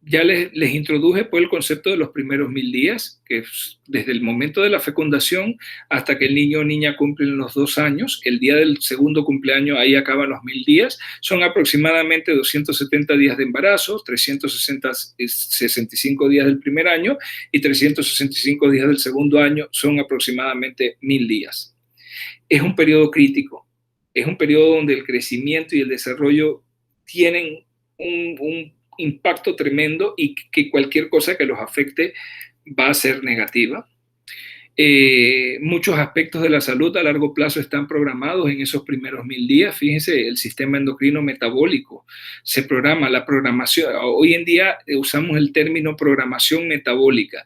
ya les introduje pues, el concepto de los primeros 1000 días, que es desde el momento de la fecundación hasta que el niño o niña cumplen los 2 años. El día del segundo cumpleaños, ahí acaban los 1000 días. Son aproximadamente 270 días de embarazo, 365 días del primer año y 365 días del segundo año, son aproximadamente 1000 días. Es un periodo crítico, es un periodo donde el crecimiento y el desarrollo tienen un impacto tremendo, y que cualquier cosa que los afecte va a ser negativa. Muchos aspectos de la salud a largo plazo están programados en esos primeros 1000 días. Fíjense, el sistema endocrino metabólico se programa, la programación. Hoy en día usamos el término programación metabólica.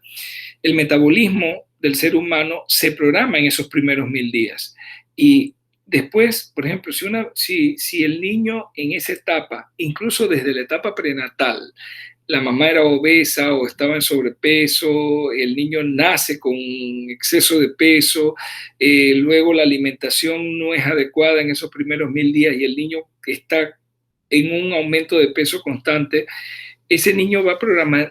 El metabolismo del ser humano se programa en esos primeros 1000 días. Y después, por ejemplo, si el niño en esa etapa, incluso desde la etapa prenatal, la mamá era obesa o estaba en sobrepeso, el niño nace con exceso de peso, luego la alimentación no es adecuada en esos primeros 1000 días y el niño está en un aumento de peso constante, ese niño va a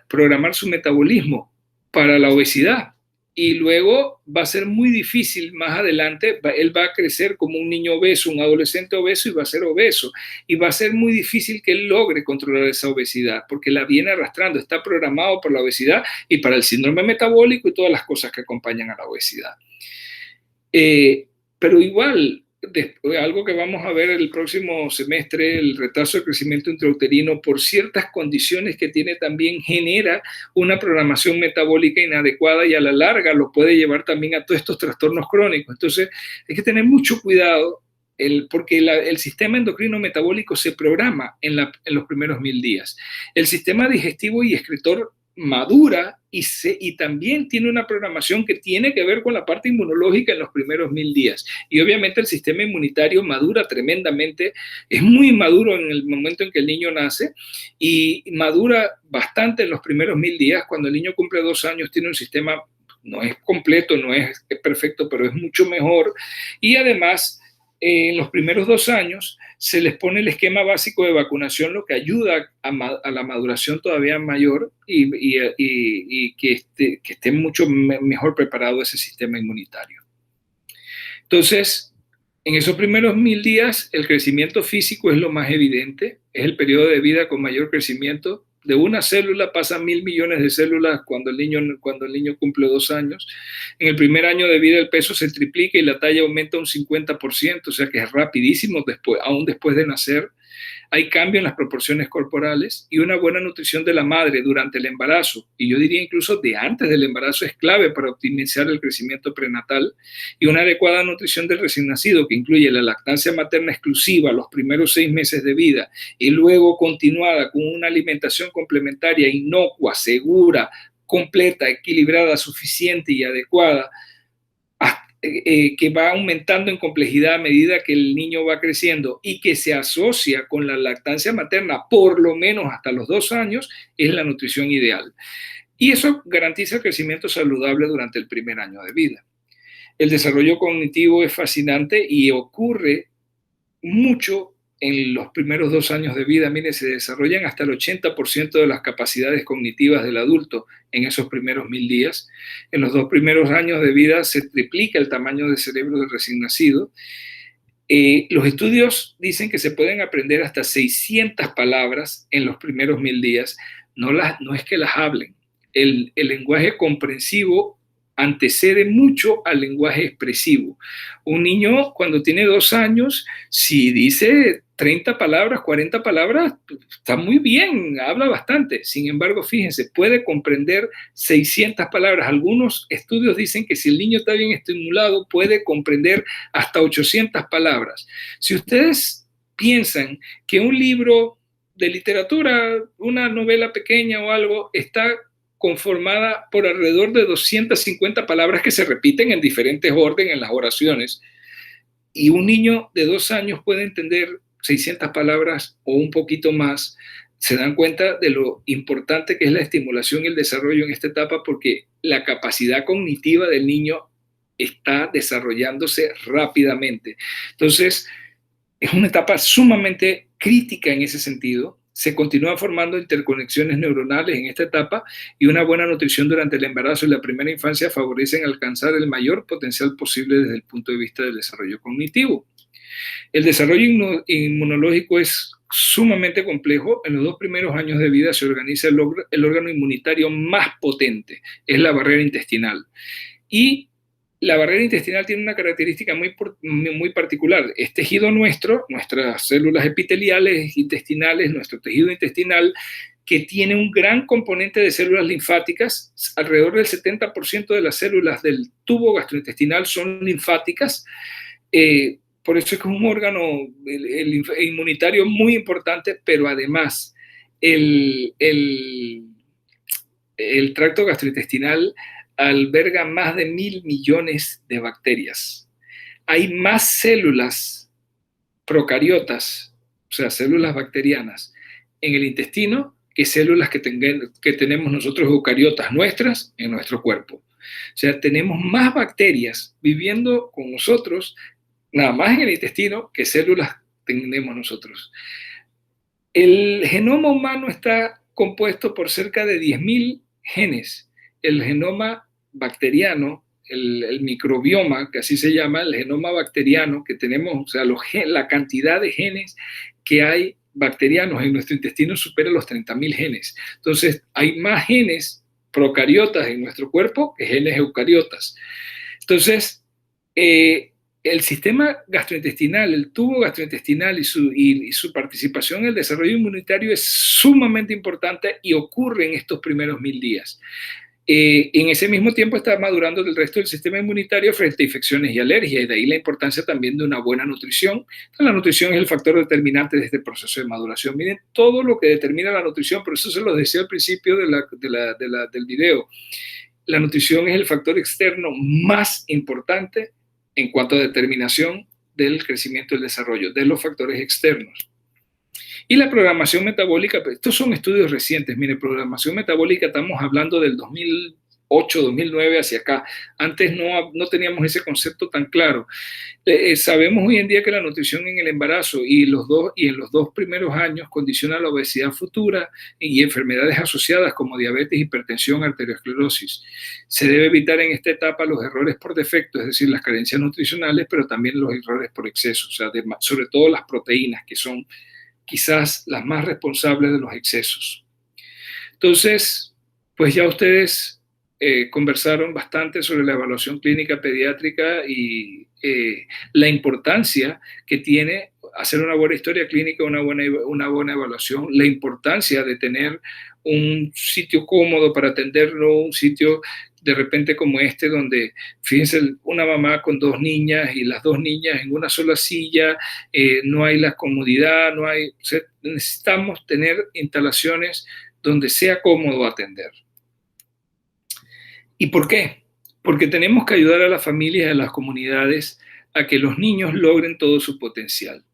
programar su metabolismo para la obesidad. Y luego va a ser muy difícil más adelante, él va a crecer como un niño obeso, un adolescente obeso, y va a ser obeso. Y va a ser muy difícil que él logre controlar esa obesidad, porque la viene arrastrando, está programado por la obesidad y para el síndrome metabólico y todas las cosas que acompañan a la obesidad. Pero igual, algo que vamos a ver el próximo semestre, el retraso de crecimiento intrauterino por ciertas condiciones que tiene también genera una programación metabólica inadecuada y a la larga lo puede llevar también a todos estos trastornos crónicos. Entonces hay que tener mucho cuidado porque el sistema endocrino metabólico se programa en los primeros 1000 días. El sistema digestivo y excretor madura y también tiene una programación que tiene que ver con la parte inmunológica en los primeros 1000 días. Y obviamente el sistema inmunitario madura tremendamente, es muy maduro en el momento en que el niño nace y madura bastante en los primeros 1000 días. Cuando el niño cumple 2 años tiene un sistema, no es completo, no es perfecto, pero es mucho mejor. Y además, en los primeros 2 años se les pone el esquema básico de vacunación, lo que ayuda a la maduración todavía mayor y que esté mucho mejor preparado ese sistema inmunitario. Entonces, en esos primeros 1000 días, el crecimiento físico es lo más evidente, es el periodo de vida con mayor crecimiento. De una célula pasan 1000 millones de células cuando el niño cumple 2 años. En el primer año de vida el peso se triplica y la talla aumenta un 50%, o sea que es rapidísimo aún después de nacer. Hay cambio en las proporciones corporales y una buena nutrición de la madre durante el embarazo, y yo diría incluso de antes del embarazo, es clave para optimizar el crecimiento prenatal. Y una adecuada nutrición del recién nacido, que incluye la lactancia materna exclusiva los primeros 6 meses de vida y luego continuada con una alimentación complementaria inocua, segura, completa, equilibrada, suficiente y adecuada, que va aumentando en complejidad a medida que el niño va creciendo y que se asocia con la lactancia materna por lo menos hasta los 2 años, es la nutrición ideal. Y eso garantiza el crecimiento saludable durante el primer año de vida. El desarrollo cognitivo es fascinante y ocurre mucho en los primeros 2 años de vida. Mire, se desarrollan hasta el 80% de las capacidades cognitivas del adulto en esos primeros 1000 días. En los 2 primeros años de vida se triplica el tamaño del cerebro del recién nacido. Los estudios dicen que se pueden aprender hasta 600 palabras en los primeros 1000 días. No es que las hablen. El lenguaje comprensivo antecede mucho al lenguaje expresivo. Un niño cuando tiene 2 años, si dice 30 palabras, 40 palabras, está muy bien, habla bastante. Sin embargo, fíjense, puede comprender 600 palabras. Algunos estudios dicen que si el niño está bien estimulado, puede comprender hasta 800 palabras. Si ustedes piensan que un libro de literatura, una novela pequeña o algo, está conformada por alrededor de 250 palabras que se repiten en diferentes órdenes en las oraciones, y un niño de 2 años puede entender 600 palabras o un poquito más, se dan cuenta de lo importante que es la estimulación y el desarrollo en esta etapa, porque la capacidad cognitiva del niño está desarrollándose rápidamente. Entonces, es una etapa sumamente crítica en ese sentido. Se continúan formando interconexiones neuronales en esta etapa y una buena nutrición durante el embarazo y la primera infancia favorecen alcanzar el mayor potencial posible desde el punto de vista del desarrollo cognitivo. El desarrollo inmunológico es sumamente complejo. En los 2 primeros años de vida se organiza el órgano inmunitario más potente, es la barrera intestinal. Y la barrera intestinal tiene una característica muy particular. Es tejido nuestro, nuestras células epiteliales intestinales, nuestro tejido intestinal, que tiene un gran componente de células linfáticas. Alrededor del 70% de las células del tubo gastrointestinal son linfáticas. Por eso es que es un órgano inmunitario muy importante, pero además el tracto gastrointestinal alberga más de 1000 millones de bacterias. Hay más células procariotas, o sea, células bacterianas, en el intestino que células que tenemos nosotros eucariotas nuestras en nuestro cuerpo. O sea, tenemos más bacterias viviendo con nosotros, nada más en el intestino, que células tenemos nosotros. El genoma humano está compuesto por cerca de 10.000 genes. El genoma bacteriano, el microbioma, que así se llama, el genoma bacteriano que tenemos, o sea, la cantidad de genes que hay bacterianos en nuestro intestino supera los 30.000 genes. Entonces, hay más genes procariotas en nuestro cuerpo que genes eucariotas. Entonces, el sistema gastrointestinal, el tubo gastrointestinal y su participación en el desarrollo inmunitario es sumamente importante y ocurre en estos primeros 1000 días. En ese mismo tiempo está madurando el resto del sistema inmunitario frente a infecciones y alergias, y de ahí la importancia también de una buena nutrición. La nutrición es el factor determinante de este proceso de maduración. Miren todo lo que determina la nutrición, por eso se lo decía al principio del video. La nutrición es el factor externo más importante en cuanto a determinación del crecimiento y el desarrollo, de los factores externos. Y la programación metabólica, estos son estudios recientes, mire, programación metabólica, estamos hablando del 2008, 2009 hacia acá. Antes no teníamos ese concepto tan claro. Sabemos hoy en día que la nutrición en el embarazo y en los dos primeros años condiciona la obesidad futura y enfermedades asociadas como diabetes, hipertensión, arteriosclerosis. Se debe evitar en esta etapa los errores por defecto, es decir, las carencias nutricionales, pero también los errores por exceso, o sea, sobre todo las proteínas, que son quizás las más responsables de los excesos. Entonces, pues ya ustedes conversaron bastante sobre la evaluación clínica pediátrica y la importancia que tiene hacer una buena historia clínica, una buena evaluación, la importancia de tener un sitio cómodo para atenderlo, un sitio de repente como este, donde, fíjense, una mamá con 2 niñas y las 2 niñas en una sola silla, no hay la comodidad, o sea, necesitamos tener instalaciones donde sea cómodo atender. ¿Y por qué? Porque tenemos que ayudar a las familias y a las comunidades a que los niños logren todo su potencial.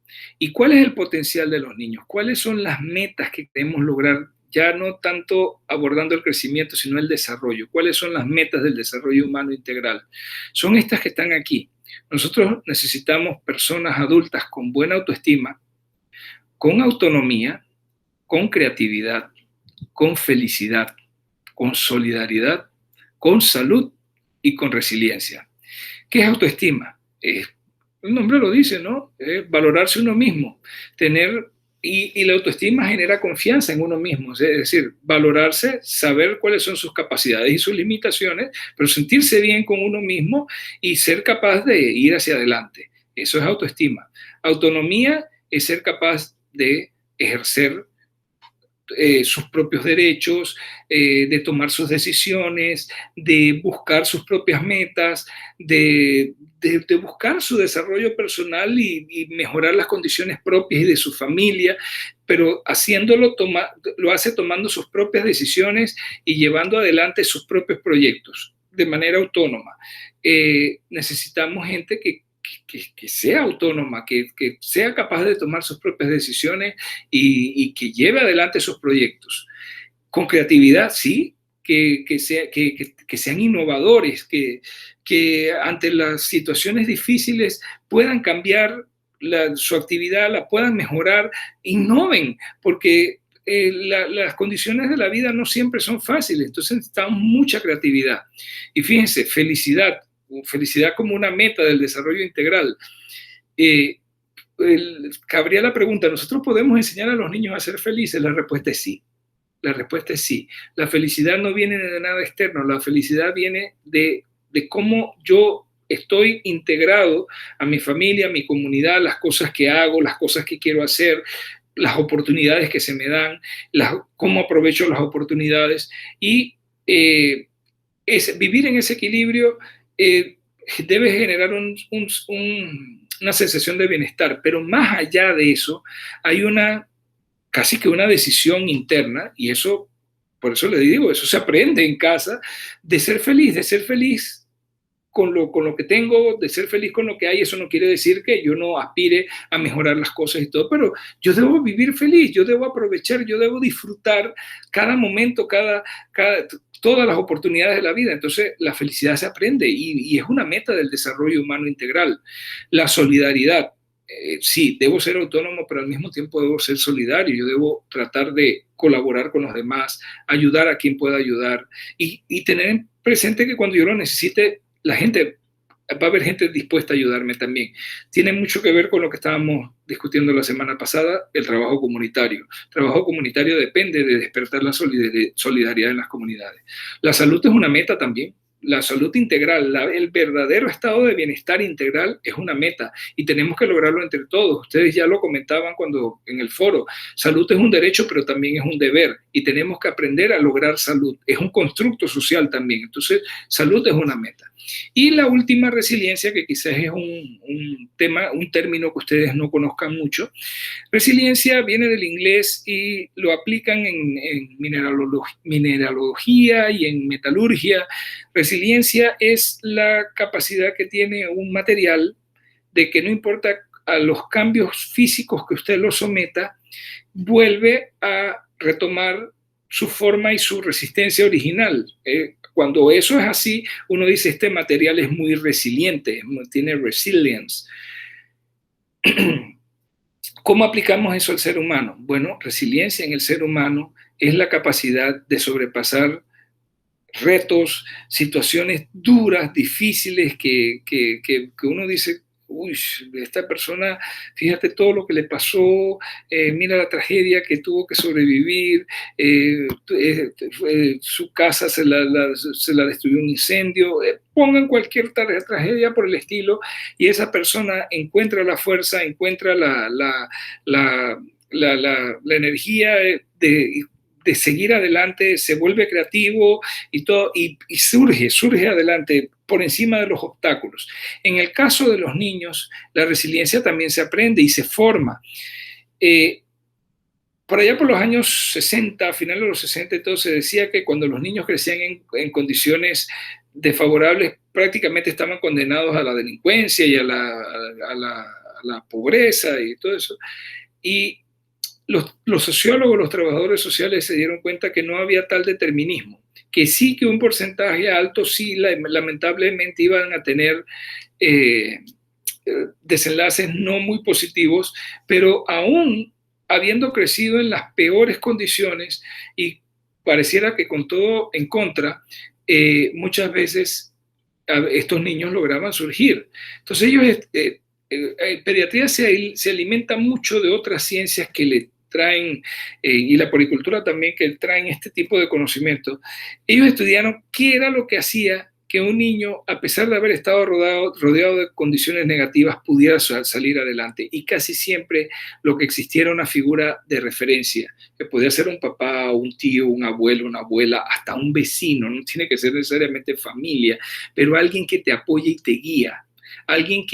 ¿Y cuál es el potencial de los niños? ¿Cuáles son las metas que queremos lograr? Ya no tanto abordando el crecimiento, sino el desarrollo. ¿Cuáles son las metas del desarrollo humano integral? Son estas que están aquí. Nosotros necesitamos personas adultas con buena autoestima, con autonomía, con creatividad, con felicidad, con solidaridad, con salud y con resiliencia. ¿Qué es autoestima? El nombre lo dice, ¿no? Valorarse uno mismo, y la autoestima genera confianza en uno mismo, es decir, valorarse, saber cuáles son sus capacidades y sus limitaciones, pero sentirse bien con uno mismo y ser capaz de ir hacia adelante. Eso es autoestima. Autonomía es ser capaz de ejercer sus propios derechos, de tomar sus decisiones, de buscar sus propias metas, de buscar su desarrollo personal y mejorar las condiciones propias y de su familia, pero haciéndolo lo hace tomando sus propias decisiones y llevando adelante sus propios proyectos de manera autónoma. Necesitamos gente que sea autónoma, que sea capaz de tomar sus propias decisiones y que lleve adelante sus proyectos. Con creatividad, sí, que sean innovadores, que ante las situaciones difíciles puedan cambiar su actividad, la puedan mejorar, innoven, porque las condiciones de la vida no siempre son fáciles, entonces necesitamos mucha creatividad. Y fíjense, felicidad como una meta del desarrollo integral. Cabría la pregunta, ¿nosotros podemos enseñar a los niños a ser felices? La respuesta es sí. La respuesta es sí. La felicidad no viene de nada externo, la felicidad viene de cómo yo estoy integrado a mi familia, a mi comunidad, las cosas que hago, las cosas que quiero hacer, las oportunidades que se me dan, cómo aprovecho las oportunidades, y vivir en ese equilibrio debe generar una sensación de bienestar, pero más allá de eso hay casi que una decisión interna, y eso, por eso le digo, eso se aprende en casa, de ser feliz con lo que tengo, de ser feliz con lo que hay. Eso no quiere decir que yo no aspire a mejorar las cosas y todo, pero yo debo vivir feliz, yo debo aprovechar, yo debo disfrutar cada momento, todas las oportunidades de la vida. Entonces la felicidad se aprende y es una meta del desarrollo humano integral. La solidaridad, sí, debo ser autónomo, pero al mismo tiempo debo ser solidario, yo debo tratar de colaborar con los demás, ayudar a quien pueda ayudar y tener presente que cuando yo lo necesite, va a haber gente dispuesta a ayudarme también. Tiene mucho que ver con lo que estábamos discutiendo la semana pasada, el trabajo comunitario. El trabajo comunitario depende de despertar la solidaridad en las comunidades. La salud es una meta también. la salud integral, el verdadero estado de bienestar integral es una meta y tenemos que lograrlo entre todos. Ustedes ya lo comentaban cuando en el foro, salud es un derecho, pero también es un deber y tenemos que aprender a lograr salud. Es un constructo social también. Entonces, salud es una meta. Y la última, resiliencia, que quizás es un tema, un término que ustedes no conozcan mucho. Resiliencia viene del inglés y lo aplican en mineralogía y en metalurgia. Resiliencia es la capacidad que tiene un material de que no importa a los cambios físicos que usted lo someta, vuelve a retomar su forma y su resistencia original. Cuando eso es así, uno dice, este material es muy resiliente, tiene resilience. ¿Cómo aplicamos eso al ser humano? Bueno, resiliencia en el ser humano es la capacidad de sobrepasar retos, situaciones duras, difíciles, que uno dice, uy, esta persona, fíjate todo lo que le pasó, mira la tragedia que tuvo que sobrevivir, su casa se la destruyó un incendio, pongan cualquier tragedia por el estilo y esa persona encuentra la fuerza, encuentra la energía de seguir adelante, se vuelve creativo y todo, y surge adelante por encima de los obstáculos. En el caso de los niños, la resiliencia también se aprende y se forma. Por allá por los años 60, a finales de los 60 y todo, se decía que cuando los niños crecían en condiciones desfavorables, prácticamente estaban condenados a la delincuencia y a la pobreza y todo eso. Y los sociólogos, los trabajadores sociales se dieron cuenta que no había tal determinismo, que sí que un porcentaje alto sí lamentablemente iban a tener desenlaces no muy positivos, pero aún habiendo crecido en las peores condiciones y pareciera que con todo en contra, muchas veces estos niños lograban surgir. Entonces ellos, pediatría se alimenta mucho de otras ciencias que le traen, y la poricultura también, que traen este tipo de conocimiento. Ellos estudiaron qué era lo que hacía que un niño, a pesar de haber estado rodeado de condiciones negativas, pudiera salir adelante. Y casi siempre lo que existía era una figura de referencia, que podía ser un papá, un tío, un abuelo, una abuela, hasta un vecino, no tiene que ser necesariamente familia, pero alguien que te apoye y te guía, alguien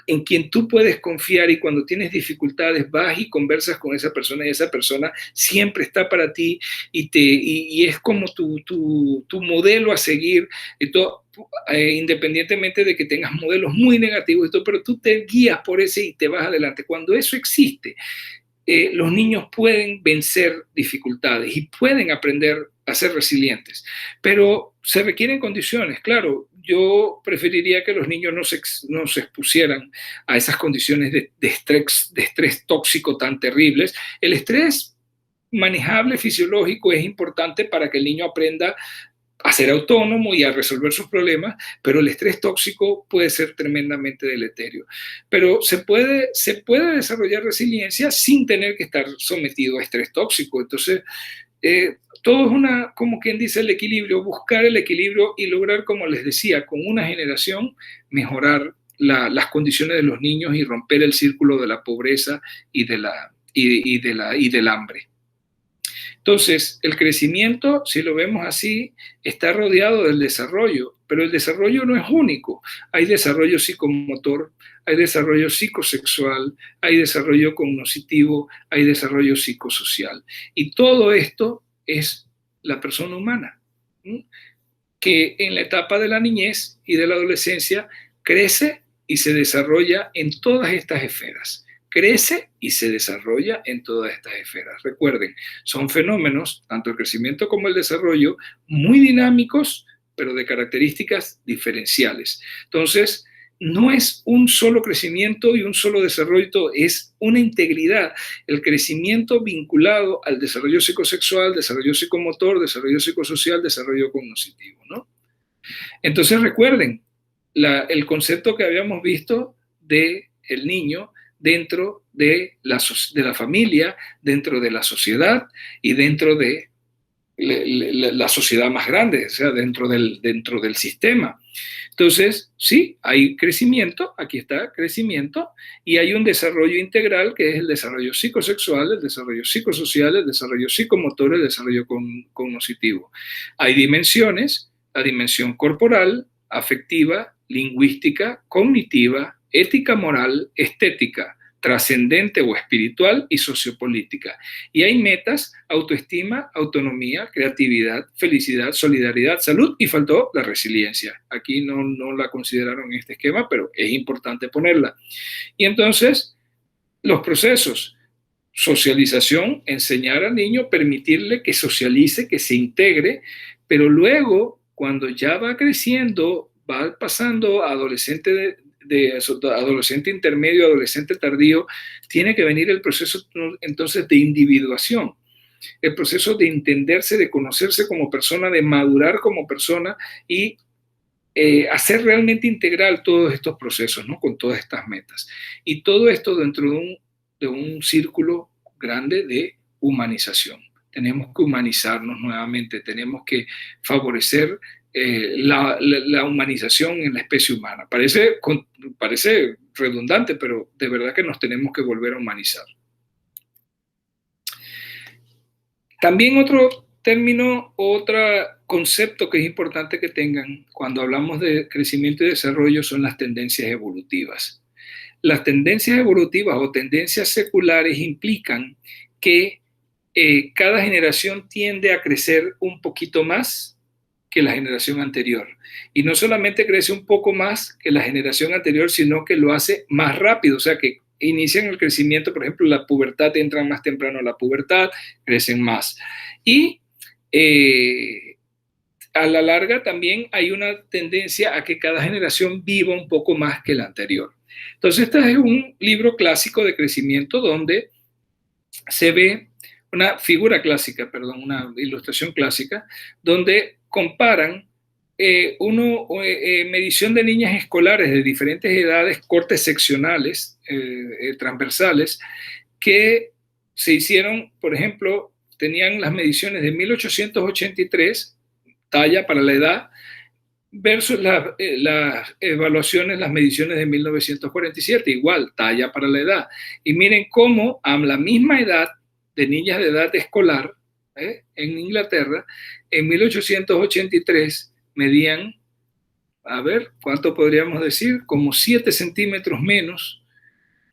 en quien tú puedes confiar y cuando tienes dificultades vas y conversas con esa persona y esa persona siempre está para ti y es como tu modelo a seguir, y todo, independientemente de que tengas modelos muy negativos y todo, pero tú te guías por ese y te vas adelante. Cuando eso existe, los niños pueden vencer dificultades y pueden aprender a ser resilientes, pero se requieren condiciones. Claro, yo preferiría que los niños no se expusieran a esas condiciones de estrés tóxico tan terribles. El estrés manejable fisiológico es importante para que el niño aprenda a ser autónomo y a resolver sus problemas, pero el estrés tóxico puede ser tremendamente deleterio. Pero se puede desarrollar resiliencia sin tener que estar sometido a estrés tóxico. Entonces, todo es como quien dice, el equilibrio, buscar el equilibrio y lograr, como les decía, con una generación mejorar las condiciones de los niños y romper el círculo de la pobreza y del hambre. Entonces, el crecimiento, si lo vemos así, está rodeado del desarrollo, pero el desarrollo no es único. Hay desarrollo psicomotor, hay desarrollo psicosexual, hay desarrollo cognitivo, hay desarrollo psicosocial. Y todo esto es la persona humana, ¿sí? Que en la etapa de la niñez y de la adolescencia crece y se desarrolla en todas estas esferas. Crece y se desarrolla en todas estas esferas. Recuerden, son fenómenos, tanto el crecimiento como el desarrollo, muy dinámicos, pero de características diferenciales. Entonces, no es un solo crecimiento y un solo desarrollo, es una integridad. El crecimiento vinculado al desarrollo psicosexual, desarrollo psicomotor, desarrollo psicosocial, desarrollo cognitivo, ¿no? Entonces recuerden el concepto que habíamos visto del niño dentro de la familia, dentro de la sociedad y dentro de la sociedad más grande, o sea, dentro del sistema. Entonces, sí, hay crecimiento, aquí está crecimiento, y hay un desarrollo integral que es el desarrollo psicosexual, el desarrollo psicosocial, el desarrollo psicomotor, el desarrollo cognitivo. Hay dimensiones, la dimensión corporal, afectiva, lingüística, cognitiva, ética, moral, estética, trascendente o espiritual y sociopolítica. Y hay metas: autoestima, autonomía, creatividad, felicidad, solidaridad, salud, y faltó la resiliencia. Aquí no la consideraron en este esquema, pero es importante ponerla. Y entonces, los procesos: socialización, enseñar al niño, permitirle que socialice, que se integre, pero luego, cuando ya va creciendo, va pasando a adolescente adolescente intermedio, adolescente tardío, tiene que venir el proceso entonces de individuación, el proceso de entenderse, de conocerse como persona, de madurar como persona y hacer realmente integral todos estos procesos, ¿no? Con todas estas metas. Y todo esto dentro de un círculo grande de humanización. Tenemos que humanizarnos nuevamente, tenemos que favorecer la humanización en la especie humana. Parece redundante, pero de verdad que nos tenemos que volver a humanizar. También otro término, otro concepto que es importante que tengan cuando hablamos de crecimiento y desarrollo son las tendencias evolutivas. Las tendencias evolutivas o tendencias seculares implican que cada generación tiende a crecer un poquito más que la generación anterior. Y no solamente crece un poco más que la generación anterior, sino que lo hace más rápido. O sea, que inician el crecimiento, por ejemplo, la pubertad, entran más temprano a la pubertad, crecen más. Y a la larga también hay una tendencia a que cada generación viva un poco más que la anterior. Entonces, este es un libro clásico de crecimiento donde se ve una figura clásica, perdón, una ilustración clásica, donde comparan medición de niñas escolares de diferentes edades, cortes seccionales, transversales, que se hicieron, por ejemplo, tenían las mediciones de 1883, talla para la edad, versus las evaluaciones, las mediciones de 1947, igual, talla para la edad. Y miren cómo a la misma edad de niñas de edad escolar, en Inglaterra, en 1883 medían, a ver, ¿cuánto podríamos decir? Como 7 centímetros menos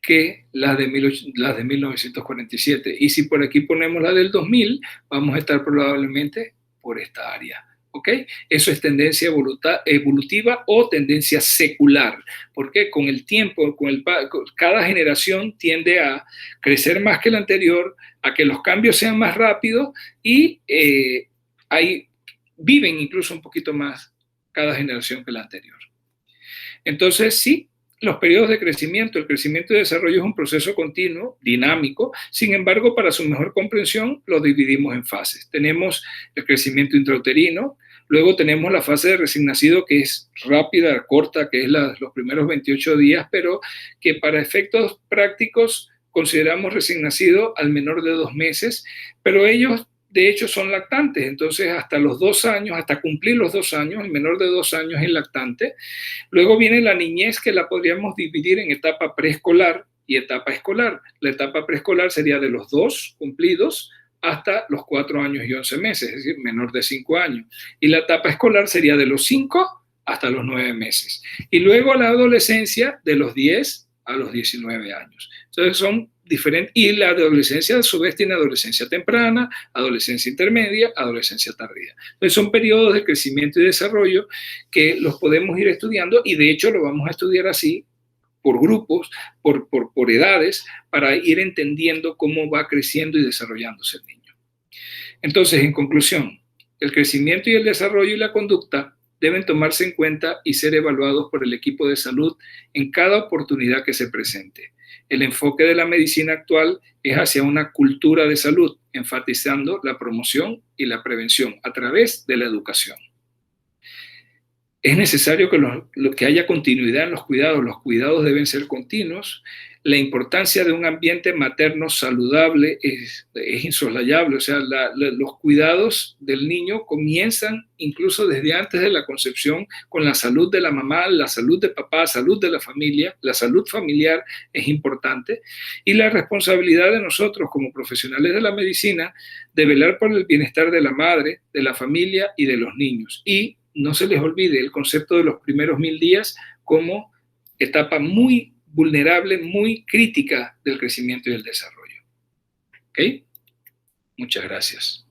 que las de 1947. Y si por aquí ponemos la del 2000, vamos a estar probablemente por esta área. ¿Ok? Eso es tendencia evolutiva o tendencia secular, porque con el tiempo, cada generación tiende a crecer más que la anterior, a que los cambios sean más rápidos y viven incluso un poquito más cada generación que la anterior. Entonces, sí, los periodos de crecimiento, el crecimiento y desarrollo es un proceso continuo, dinámico. Sin embargo, para su mejor comprensión, lo dividimos en fases. Tenemos el crecimiento intrauterino, luego tenemos la fase de recién nacido, que es rápida, corta, que es los primeros 28 días, pero que para efectos prácticos consideramos recién nacido al menor de 2 meses, pero ellos de hecho son lactantes, entonces hasta los 2 años, hasta cumplir los 2 años, el menor de 2 años es lactante. Luego viene la niñez, que la podríamos dividir en etapa preescolar y etapa escolar. La etapa preescolar sería de los 2 cumplidos hasta los 4 años y 11 meses, es decir, menor de 5 años. Y la etapa escolar sería de los 5 hasta los 9 meses. Y luego la adolescencia de los 10 a los 19 años. Entonces son diferentes. Y la adolescencia a su vez tiene adolescencia temprana, adolescencia intermedia, adolescencia tardía. Entonces son periodos de crecimiento y desarrollo que los podemos ir estudiando, y de hecho lo vamos a estudiar así por grupos, por edades, para ir entendiendo cómo va creciendo y desarrollándose el niño. Entonces, en conclusión, el crecimiento y el desarrollo y la conducta deben tomarse en cuenta y ser evaluados por el equipo de salud en cada oportunidad que se presente. El enfoque de la medicina actual es hacia una cultura de salud, enfatizando la promoción y la prevención a través de la educación. Es necesario que haya continuidad en los cuidados deben ser continuos. La importancia de un ambiente materno saludable es insoslayable, o sea, los cuidados del niño comienzan incluso desde antes de la concepción con la salud de la mamá, la salud de papá, salud de la familia, la salud familiar es importante y la responsabilidad de nosotros como profesionales de la medicina de velar por el bienestar de la madre, de la familia y de los niños. Y no se les olvide el concepto de los primeros 1000 días como etapa muy vulnerable, muy crítica del crecimiento y del desarrollo. ¿Ok? Muchas gracias.